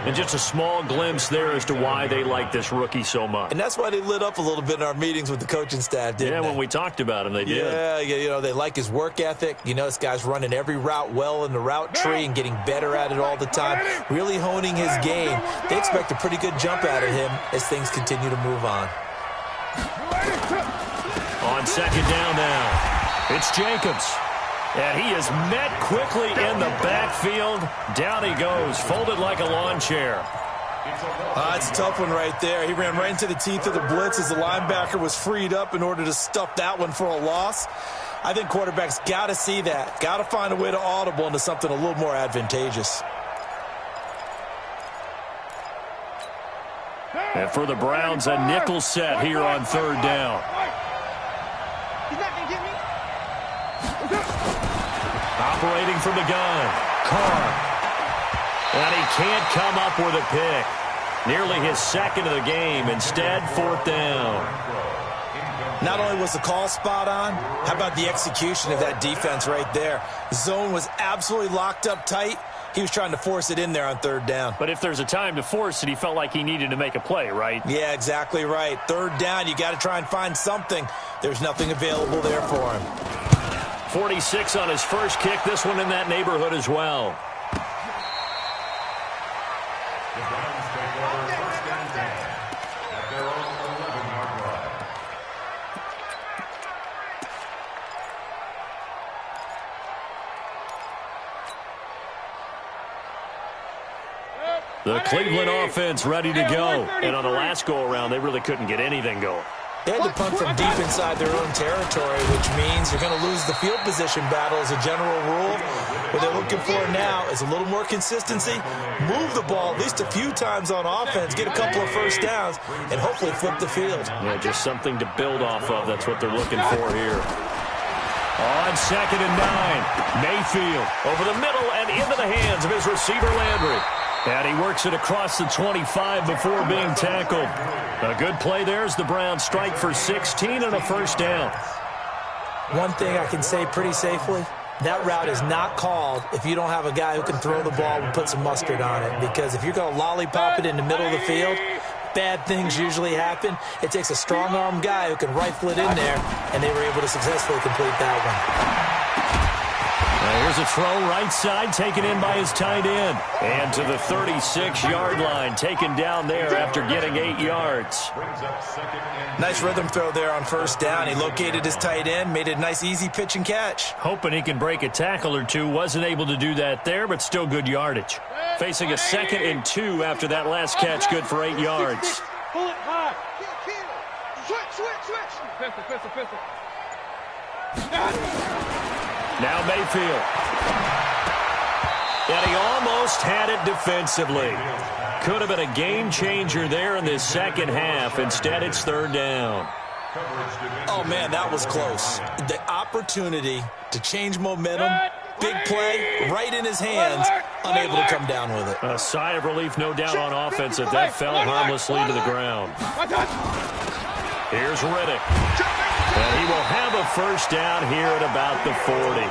And just a small glimpse there as to why they like this rookie so much. And that's why they lit up a little bit in our meetings with the coaching staff, didn't they? When we talked about him, they did. Yeah, you know, they like his work ethic. You know, this guy's running every route well in the route tree and getting better at it all the time, really honing his game. They expect a pretty good jump out of him as things continue to move on. On second down now, it's Jacobs. And he is met quickly in the backfield. Down he goes, folded like a lawn chair. It's a tough one right there. He ran right into the teeth of the blitz as the linebacker was freed up in order to stuff that one for a loss. I think quarterbacks got to see that. Got to find a way to audible into something a little more advantageous. And for the Browns, a nickel set here on third down. He's not going to get me. Operating from the gun, Carr. And he can't come up with a pick. Nearly his second of the game. Instead, fourth down. Not only was the call spot on, how about the execution of that defense right there? The zone was absolutely locked up tight. He was trying to force it in there on third down. But if there's a time to force it, he felt like he needed to make a play, right? Yeah, exactly right. Third down, you got to try and find something. There's nothing available there for him. 46 on his first kick. This one in that neighborhood as well. The Browns take over first and 10 at their own 11-yard line. The Cleveland offense ready to go. And on the last go-around, they really couldn't get anything going. They had to punt from deep inside their own territory, which means they're going to lose the field position battle as a general rule. What they're looking for now is a little more consistency, move the ball at least a few times on offense, get a couple of first downs, and hopefully flip the field. Yeah, just something to build off of. That's what they're looking for here. On second and 9, Mayfield over the middle and into the hands of his receiver, Landry. And he works it across the 25 before being tackled. A good play there as the Browns strike for 16 and a first down. One thing I can say pretty safely, that route is not called if you don't have a guy who can throw the ball and put some mustard on it. Because if you're going to lollipop it in the middle of the field, bad things usually happen. It takes a strong-arm guy who can rifle it in there, and they were able to successfully complete that one. Here's a throw right side taken in by his tight end. And to the 36-yard line, taken down there after getting 8 yards. Nice rhythm throw there on first down. He located his tight end, made a nice easy pitch and catch. Hoping he can break a tackle or two. Wasn't able to do that there, but still good yardage. Facing a 2nd and 2 after that last catch, good for 8 yards. Pull it high. Switch. Pistol. Now Mayfield. And he almost had it defensively. Could have been a game changer there in this second half. Instead, it's third down. Oh, man, that was close. The opportunity to change momentum, big play, right in his hands, unable to come down with it. A sigh of relief, no doubt, on offense that fell harmlessly to the ground. Here's Riddick. And he will have a first down here at about the 40.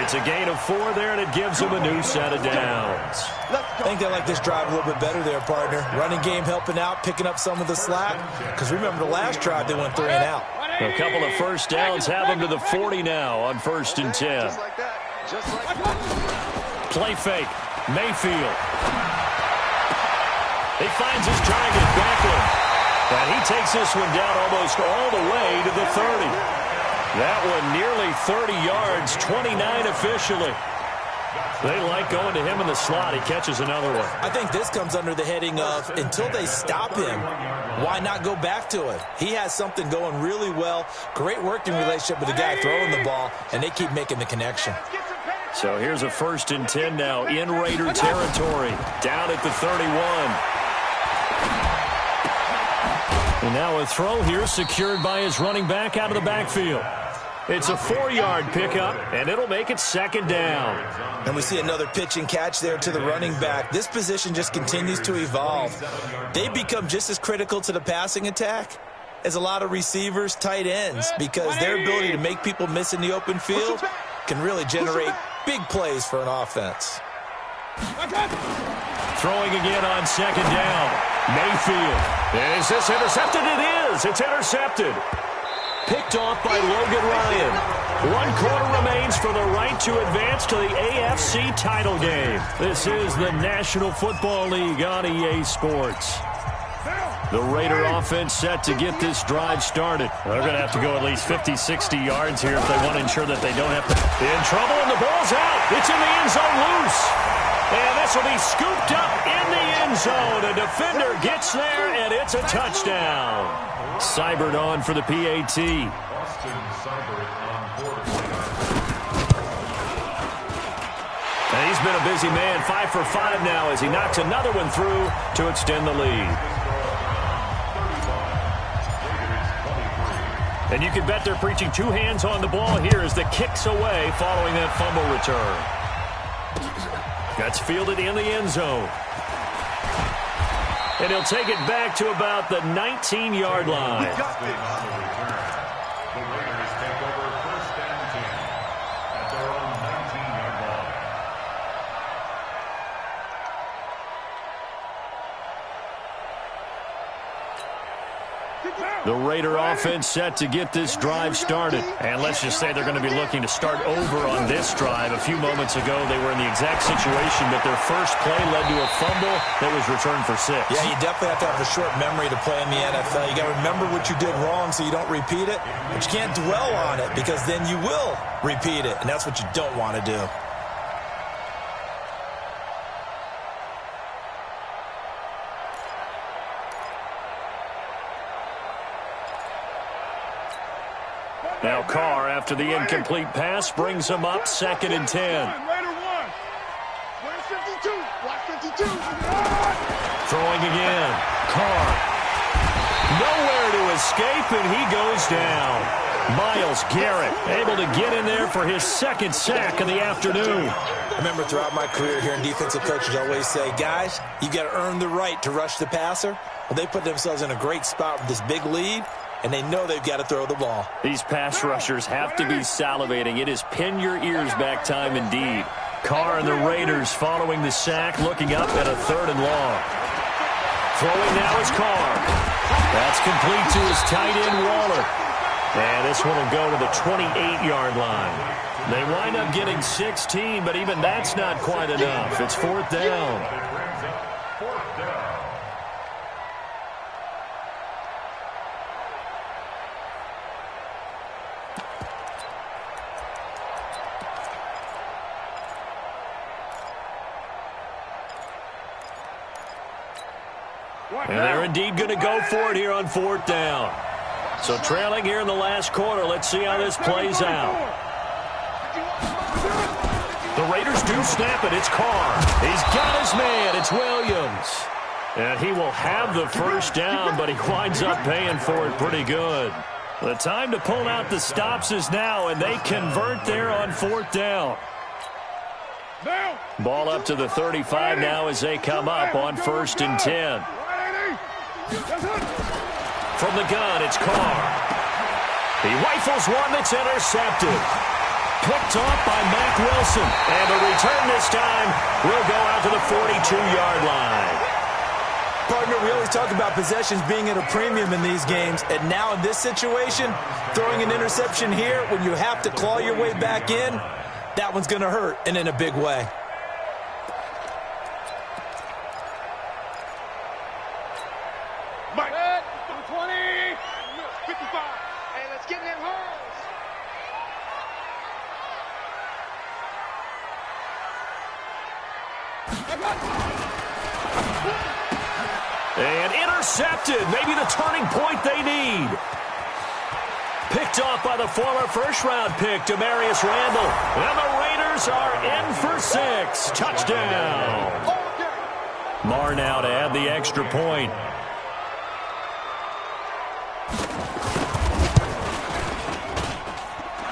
It's a gain of 4 there, and it gives him a new set of downs. I think they like this drive a little bit better there, partner. Running game helping out, picking up some of the slack. Because remember, the last drive they went 3 and out. A couple of first downs have him to the 40 now on 1st and 10. Play fake. Mayfield. He finds his target, Beckham. And he takes this one down almost all the way to the 30. That one nearly 30 yards, 29 officially. They like going to him in the slot. He catches another one. I think this comes under the heading of, until they stop him, why not go back to it? He has something going really well. Great working relationship with the guy throwing the ball, and they keep making the connection. So here's a 1st and 10 now in Raider territory, down at the 31. And now a throw here secured by his running back out of the backfield. It's a 4-yard pickup, and it'll make it second down. And we see another pitch and catch there to the running back. This position just continues to evolve. They become just as critical to the passing attack as a lot of receivers, tight ends, because their ability to make people miss in the open field can really generate big plays for an offense. Throwing again on second down. Mayfield. Is this intercepted? It is. It's intercepted. Picked off by Logan Ryan. 1 quarter remains for the right to advance to the AFC title game. This is the National Football League on EA Sports. The Raider offense set to get this drive started. They're going to have to go at least 50, 60 yards here if they want to ensure that they don't have to. In trouble, and the ball's out. It's in the end zone loose. And this will be scooped up in the end zone. A defender gets there, and it's a touchdown. Seibert on for the PAT. And he's been a busy man, 5 for 5 now as he knocks another one through to extend the lead. And you can bet they're preaching 2 hands on the ball here as the kick's away following that fumble return. That's fielded in the end zone. And he'll take it back to about the 19-yard line. The Raiders take over 1st and 10 at their own 19-yard line. The Raider offense set to get this drive started. And let's just say they're going to be looking to start over on this drive. A few moments ago, they were in the exact situation, but their first play led to a fumble that was returned for 6. Yeah, you definitely have to have a short memory to play in the NFL. You got to remember what you did wrong so you don't repeat it. But you can't dwell on it because then you will repeat it, and that's what you don't want to do. Now Carr, after the incomplete pass, brings him up 2nd and 10. Throwing again. Carr. Nowhere to escape, and he goes down. Myles Garrett able to get in there for his 2nd sack of the afternoon. I remember throughout my career hearing defensive coaches always say, guys, you got to earn the right to rush the passer. Well, they put themselves in a great spot with this big lead, and they know they've got to throw the ball. These pass rushers have to be salivating. It is pin your ears back time indeed. Carr and the Raiders following the sack, looking up at a 3rd and long. Throwing now is Carr. That's complete to his tight end, Waller. And this one will go to the 28-yard line. They wind up getting 16, but even that's not quite enough. It's 4th down. And they're indeed going to go for it here on 4th down. So trailing here in the last quarter. Let's see how this plays out. The Raiders do snap it. It's Carr. He's got his man. It's Williams. And he will have the 1st down, but he winds up paying for it pretty good. The time to pull out the stops is now, and they convert there on 4th down. Ball up to the 35 now as they come up on 1st and 10. From the gun, it's Carr. He rifles one that's intercepted. Picked off by Mack Wilson. And the return this time will go out to the 42-yard line. Partner, we always talk about possessions being at a premium in these games. And now in this situation, throwing an interception here when you have to claw your way back in, that one's going to hurt, and in a big way. And intercepted. Maybe the turning point they need. Picked off by the former first-round pick, Demarius Randall. And the Raiders are in for 6. Touchdown. Marr now to add the extra point.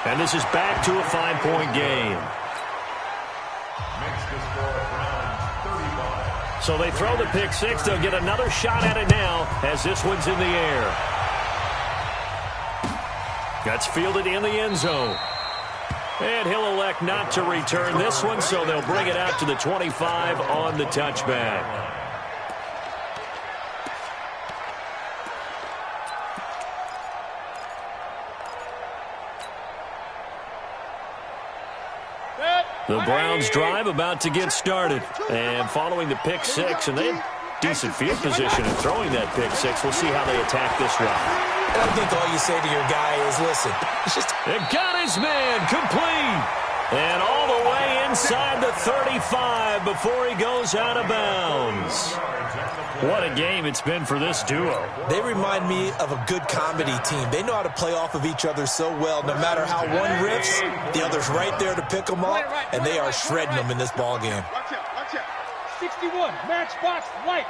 And this is back to a 5-point game. Makes the score Browns 35. So they throw the pick six. They'll get another shot at it now as this one's in the air. That's fielded in the end zone. And he'll elect not to return this one, so they'll bring it out to the 25 on the touchback. The Browns drive about to get started. And following the pick six, and they have decent field position in throwing that pick six. We'll see how they attack this round. I think all you say to your guy is, listen, it's just... It got his man complete. And all the way inside the 35 before he goes out of bounds. What a game it's been for this duo. They remind me of a good comedy team. They know how to play off of each other so well. No matter how one riffs, the other's right there to pick them up, and they are shredding them in this ball game. Watch out. 61, matchbox lights.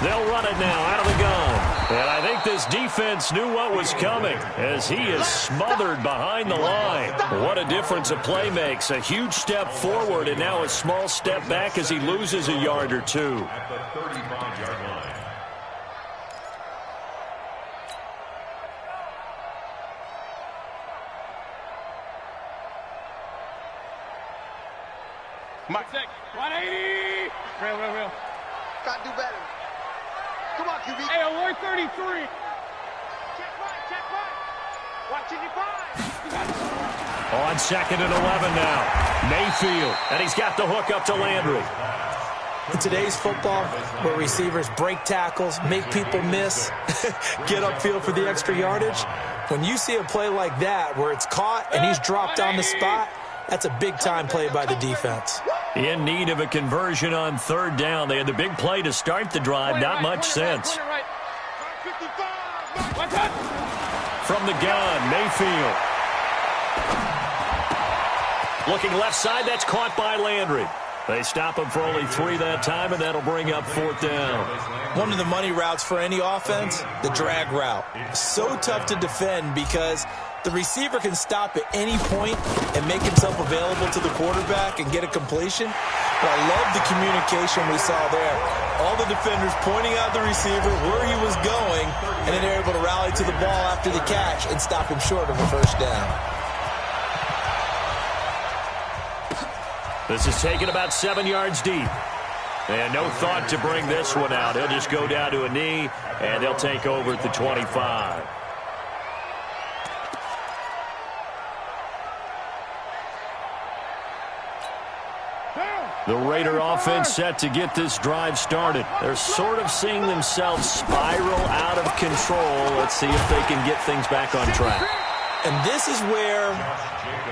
They'll run it now out of the gun. And I think this defense knew what was coming as he is smothered behind the line. What a difference a play makes. A huge step forward and now a small step back as he loses a yard or two. At the 35-yard line. Mike, 180. Real. Gotta do better. Come on, QB. Hey, alert 33. Check right. Watching your five. On 2nd and 11 now. Mayfield, and he's got the hook up to Landry. In today's football, where receivers break tackles, make people miss, get upfield for the extra yardage, when you see a play like that where it's caught and he's dropped on the spot, that's a big-time play by the defense. In need of a conversion on 3rd down. They had the big play to start the drive. Not much sense. From the gun, Mayfield. Looking left side, that's caught by Landry. They stop him for only 3 that time, and that'll bring up 4th down. One of the money routes for any offense, the drag route. So tough to defend because the receiver can stop at any point and make himself available to the quarterback and get a completion. But I love the communication we saw there. All the defenders pointing out the receiver where he was going, and then they're able to rally to the ball after the catch and stop him short of a 1st down. This is taken about 7 yards deep. And no thought to bring this one out. He'll just go down to a knee, and they'll take over at the 25. The Raider offense set to get this drive started. They're sort of seeing themselves spiral out of control. Let's see if they can get things back on track. And this is where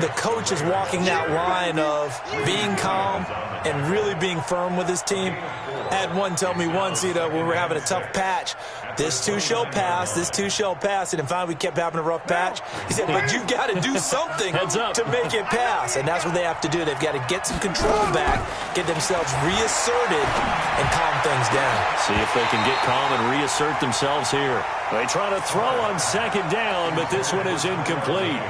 the coach is walking that line of being calm and really being firm with his team. I had one tell me once, when we were having a tough patch, this too shall pass, this too shall pass. And finally, we kept having a rough patch. He said, but you've got to do something to make it pass. And that's what they have to do. They've got to get some control back, get themselves reasserted, and calm things down. See if they can get calm and reassert themselves here. They try to throw on 2nd down, but this one is incomplete.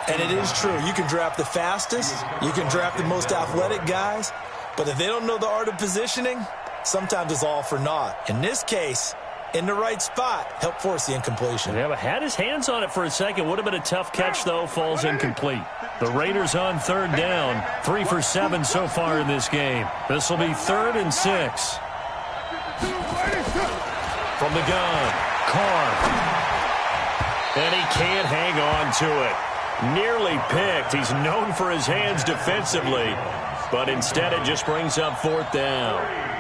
And it is true. You can draft the fastest. You can draft the most athletic guys. But if they don't know the art of positioning, sometimes it's all for naught. In this case, in the right spot, help force the incompletion. Yeah, but had his hands on it for a second. Would have been a tough catch, though. Falls incomplete. The Raiders on 3rd down. 3 for 7 so far in this game. This will be 3rd and 6. From the gun, Carr. And he can't hang on to it. Nearly picked. He's known for his hands defensively, but instead it just brings up 4th down.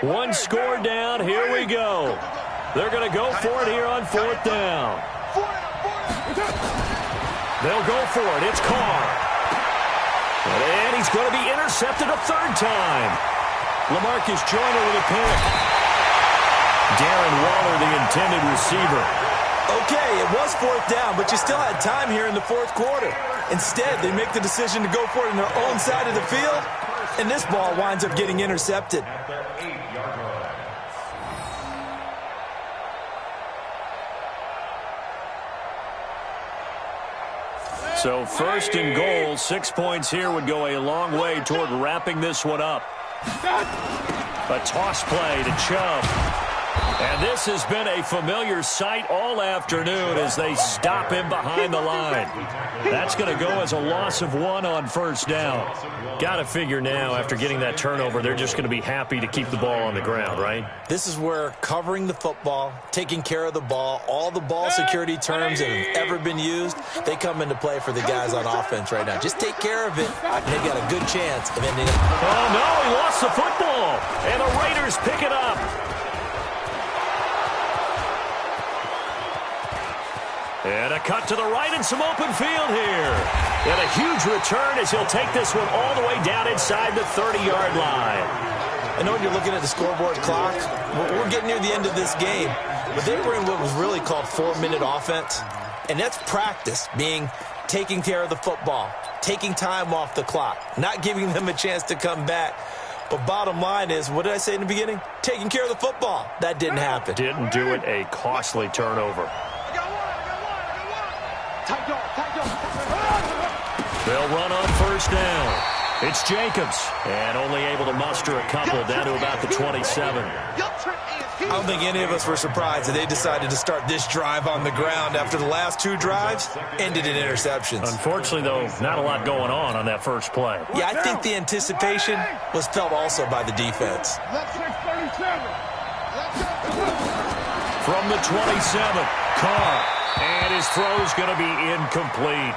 One score down. Here we go. They're going to go for it here on 4th down. They'll go for it. It's Carr. And he's going to be intercepted a third time. LaMarcus Joyner with a pick. Darren Waller, the intended receiver. Okay, it was fourth down, but you still had time here in the fourth quarter. Instead, they make the decision to go for it on their own side of the field, and this ball winds up getting intercepted. So first and goal, 6 points here would go a long way toward wrapping this one up. A toss play to Chubb. And this has been a familiar sight all afternoon as they stop him behind the line. That's going to go as a loss of 1 on first down. Got to figure now, after getting that turnover, they're just going to be happy to keep the ball on the ground, right? This is where covering the football, taking care of the ball, all the ball security terms that have ever been used, they come into play for the guys on offense right now. Just take care of it, and they've got a good chance of ending up. Oh, no, he lost the football. And the Raiders pick it up. And a cut to the right and some open field here. And a huge return as he'll take this one all the way down inside the 30-yard line. I know when you're looking at the scoreboard clock, we're getting near the end of this game, but they were in what was really called 4-minute offense. And that's practice, being taking care of the football, taking time off the clock, not giving them a chance to come back. But bottom line is, what did I say in the beginning? Taking care of the football. That didn't happen. Didn't do it, a costly turnover. They'll run on first down. It's Jacobs, and only able to muster a couple down to about the 27. I don't think any of us were surprised that they decided to start this drive on the ground after the last 2 drives ended in interceptions. Unfortunately, though, not a lot going on that first play. Yeah, I think the anticipation was felt also by the defense. From the 27, Carr. And his throw's going to be incomplete.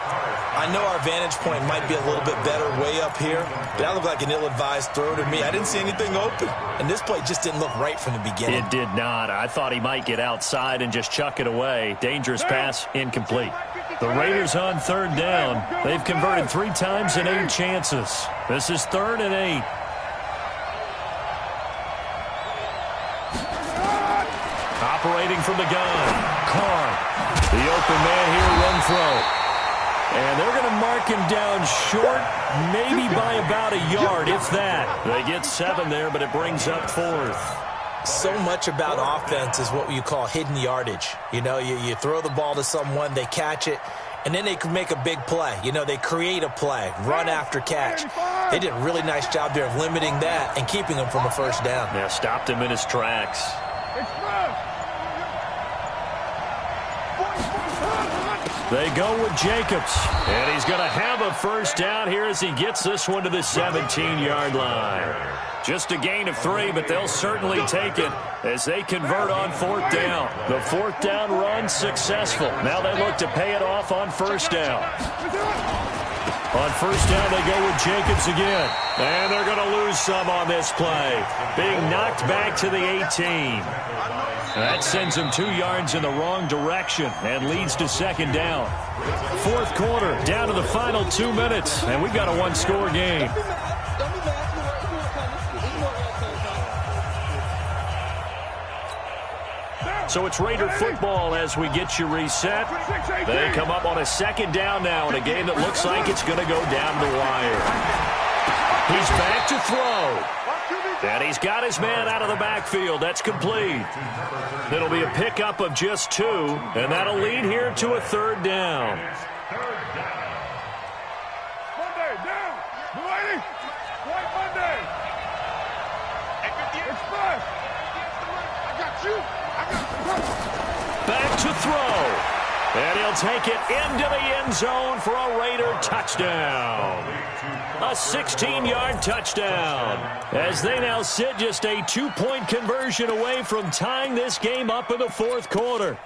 I know our vantage point might be a little bit better way up here, but that looked like an ill-advised throw to me. I didn't see anything open, and this play just didn't look right from the beginning. It did not. I thought he might get outside and just chuck it away. Dangerous pass, incomplete. The Raiders on third down. They've converted 3 times in 8 chances. This is 3rd and 8. Operating from the gun, Carr. The open man here, run throw. And they're going to mark him down short, maybe by about a yard, if that. They get 7 there, but it brings up 4th. So much about offense is what you call hidden yardage. You know, you throw the ball to someone, they catch it, and then they can make a big play. You know, they create a play, run after catch. They did a really nice job there of limiting that and keeping him from a first down. Yeah, stopped him in his tracks. They go with Jacobs, and he's going to have a first down here as he gets this one to the 17-yard line. Just a gain of 3, but they'll certainly take it as they convert on 4th down. The 4th down run successful. Now they look to pay it off on first down. On first down, they go with Jacobs again. And they're going to lose some on this play, being knocked back to the 18. That sends him 2 yards in the wrong direction and leads to 2nd down. 4th quarter, down to the final 2 minutes, and we've got a 1-score game. So it's Raider football as we get you reset. They come up on a 2nd down now in a game that looks like it's going to go down the wire. He's back to throw. And he's got his man out of the backfield. That's complete. It'll be a pickup of just 2, and that'll lead here to a 3rd down. Monday, down. Lady. White Monday. Express. I got you. Back to throw. And he'll take it into the end zone for a Raider touchdown. A 16-yard touchdown. As they now sit just a 2-point conversion away from tying this game up in the 4th quarter.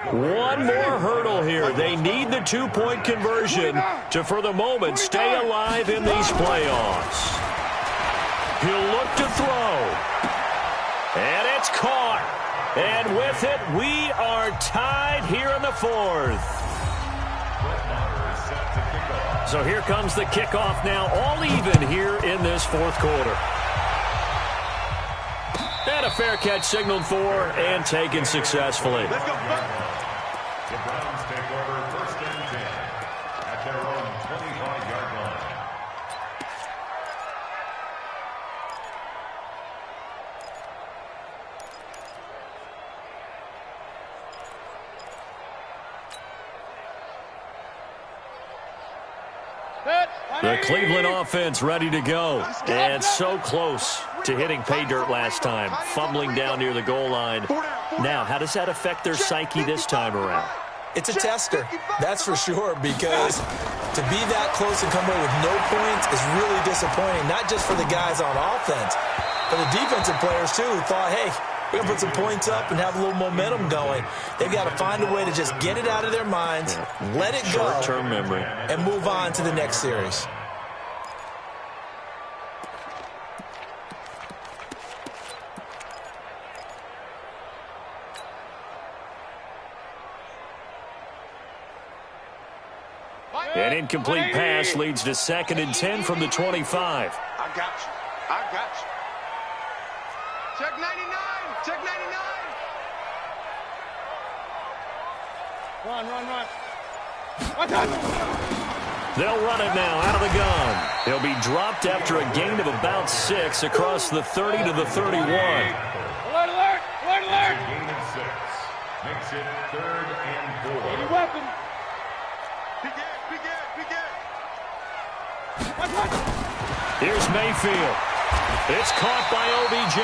One more hurdle here. They need the 2-point conversion to, for the moment, stay alive in these playoffs. He'll look to throw. And it's caught. And with it, we are tied here in the 4th. So here comes the kickoff now, all even here in this fourth quarter. And a fair catch signaled for and taken successfully. The Browns take over first and 10 at their own 25-yard line. The Cleveland offense ready to go. And so close to hitting pay dirt last time, fumbling down near the goal line. Now, how does that affect their psyche this time around? It's a tester, that's for sure, because to be that close and come away with no points is really disappointing, not just for the guys on offense, but the defensive players, too, who thought, hey, we're going to put some points up and have a little momentum going. They've got to find a way to just get it out of their minds, let it go, short-term memory, and move on to the next series. An incomplete pass leads to 2nd and 10 from the 25. I got you. I got you. Check 99. Check 99. Run. They'll run it now out of the gun. He'll be dropped after a gain of about 6 across the 30 to the 31. Alert. Gain of 6 makes it 3rd and 4. Any weapon. Big Here's Mayfield. It's caught by OBJ.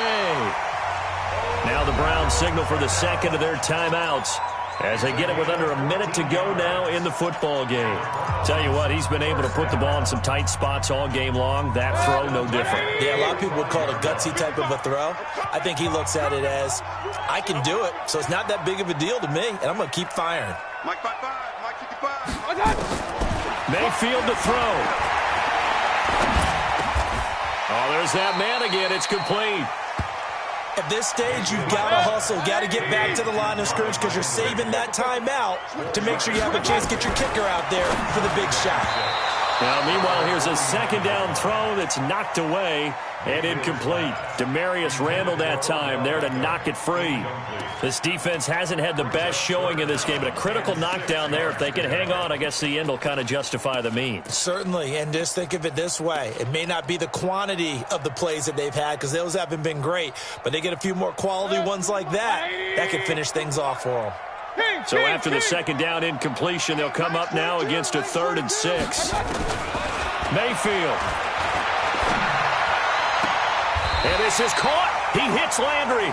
Now the Browns signal for the second of their timeouts as they get it with under a minute to go now in the football game. Tell you what, he's been able to put the ball in some tight spots all game long. That throw, no different. Yeah, a lot of people would call it a gutsy type of a throw. I think he looks at it as, I can do it, so it's not that big of a deal to me, and I'm going to keep firing. Mike 55. Mike 55. Mayfield to throw. Oh, there's that man again. It's complete. At this stage, you've got to hustle, got to get back to the line of scrimmage because you're saving that timeout to make sure you have a chance to get your kicker out there for the big shot. Now, meanwhile, here's a second down throw that's knocked away and incomplete. Demarius Randall that time there to knock it free. This defense hasn't had the best showing in this game, but a critical knockdown there. If they can hang on, I guess the end will kind of justify the means. Certainly, and just think of it this way. It may not be the quantity of the plays that they've had because those haven't been great, but they get a few more quality ones like that can finish things off for them. So after the second down incompletion, they'll come up now against a 3rd and 6. Mayfield. And this is caught. He hits Landry.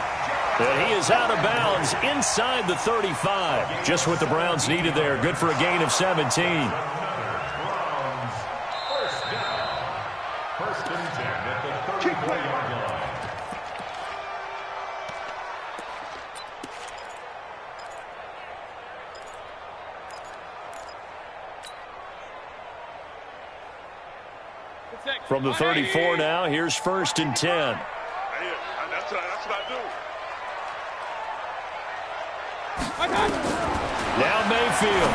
And he is out of bounds inside the 35. Just what the Browns needed there. Good for a gain of 17. Browns, first down. 1st and 10 at the 34-yard line. From the 34 now, here's 1st and 10. That's what I do. Now Mayfield.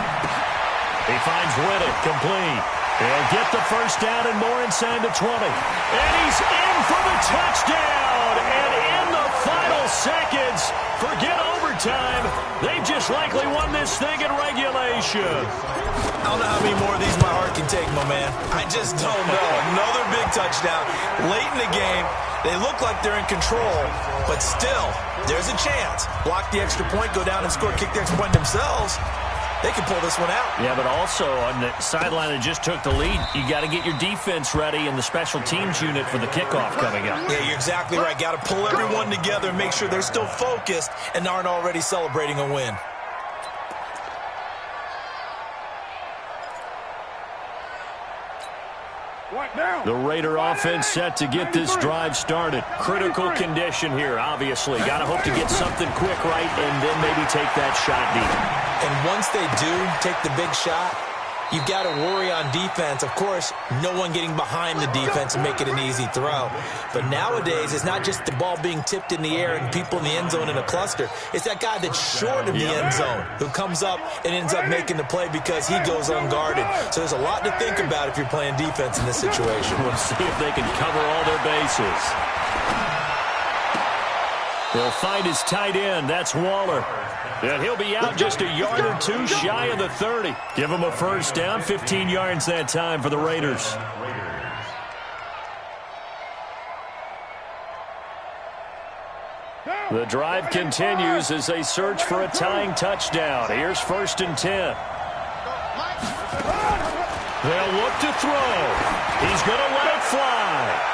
He finds Riddick complete. He'll get the first down and more inside the 20. And he's in for the touchdown. And in the final seconds, forget overtime. They've just likely won this thing in regulation. I don't know how many more of these my heart can take, my man. I just don't know. Another big touchdown. Late in the game, they look like they're in control, but still, there's a chance. Block the extra point, go down and score, kick the extra point themselves. They can pull this one out. Yeah, but also on the sideline that just took the lead, you got to get your defense ready and the special teams unit for the kickoff coming up. Yeah, you're exactly right. Got to pull everyone together and make sure they're still focused and aren't already celebrating a win. The Raider offense set to get this drive started. Critical condition here, obviously. Got to hope to get something quick right and then maybe take that shot deep. And once they do take the big shot, you've got to worry on defense. Of course, no one getting behind the defense and make it an easy throw. But nowadays, it's not just the ball being tipped in the air and people in the end zone in a cluster. It's that guy that's short of the end zone who comes up and ends up making the play because he goes unguarded. So there's a lot to think about if you're playing defense in this situation. We'll see if they can cover all their bases. They'll find his tight end. That's Waller. And he'll be out just a yard or two shy of the 30. Give him a first down, 15 yards that time for the Raiders. The drive continues as they search for a tying touchdown. Here's 1st and 10. They'll look to throw. He's going to let it fly.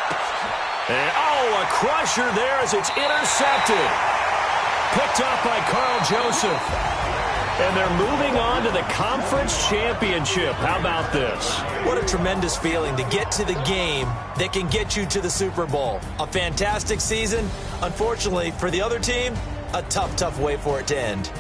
And, a crusher there as it's intercepted. Picked up by Carl Joseph. And they're moving on to the conference championship. How about this? What a tremendous feeling to get to the game that can get you to the Super Bowl. A fantastic season. Unfortunately, for the other team, a tough way for it to end.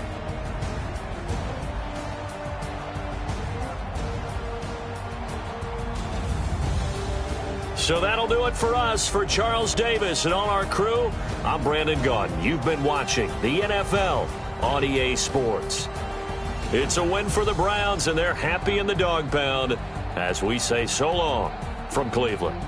So that'll do it for us. For Charles Davis and all our crew, I'm Brandon Gaudin. You've been watching the NFL on EA Sports. It's a win for the Browns, and they're happy in the dog pound as we say so long from Cleveland.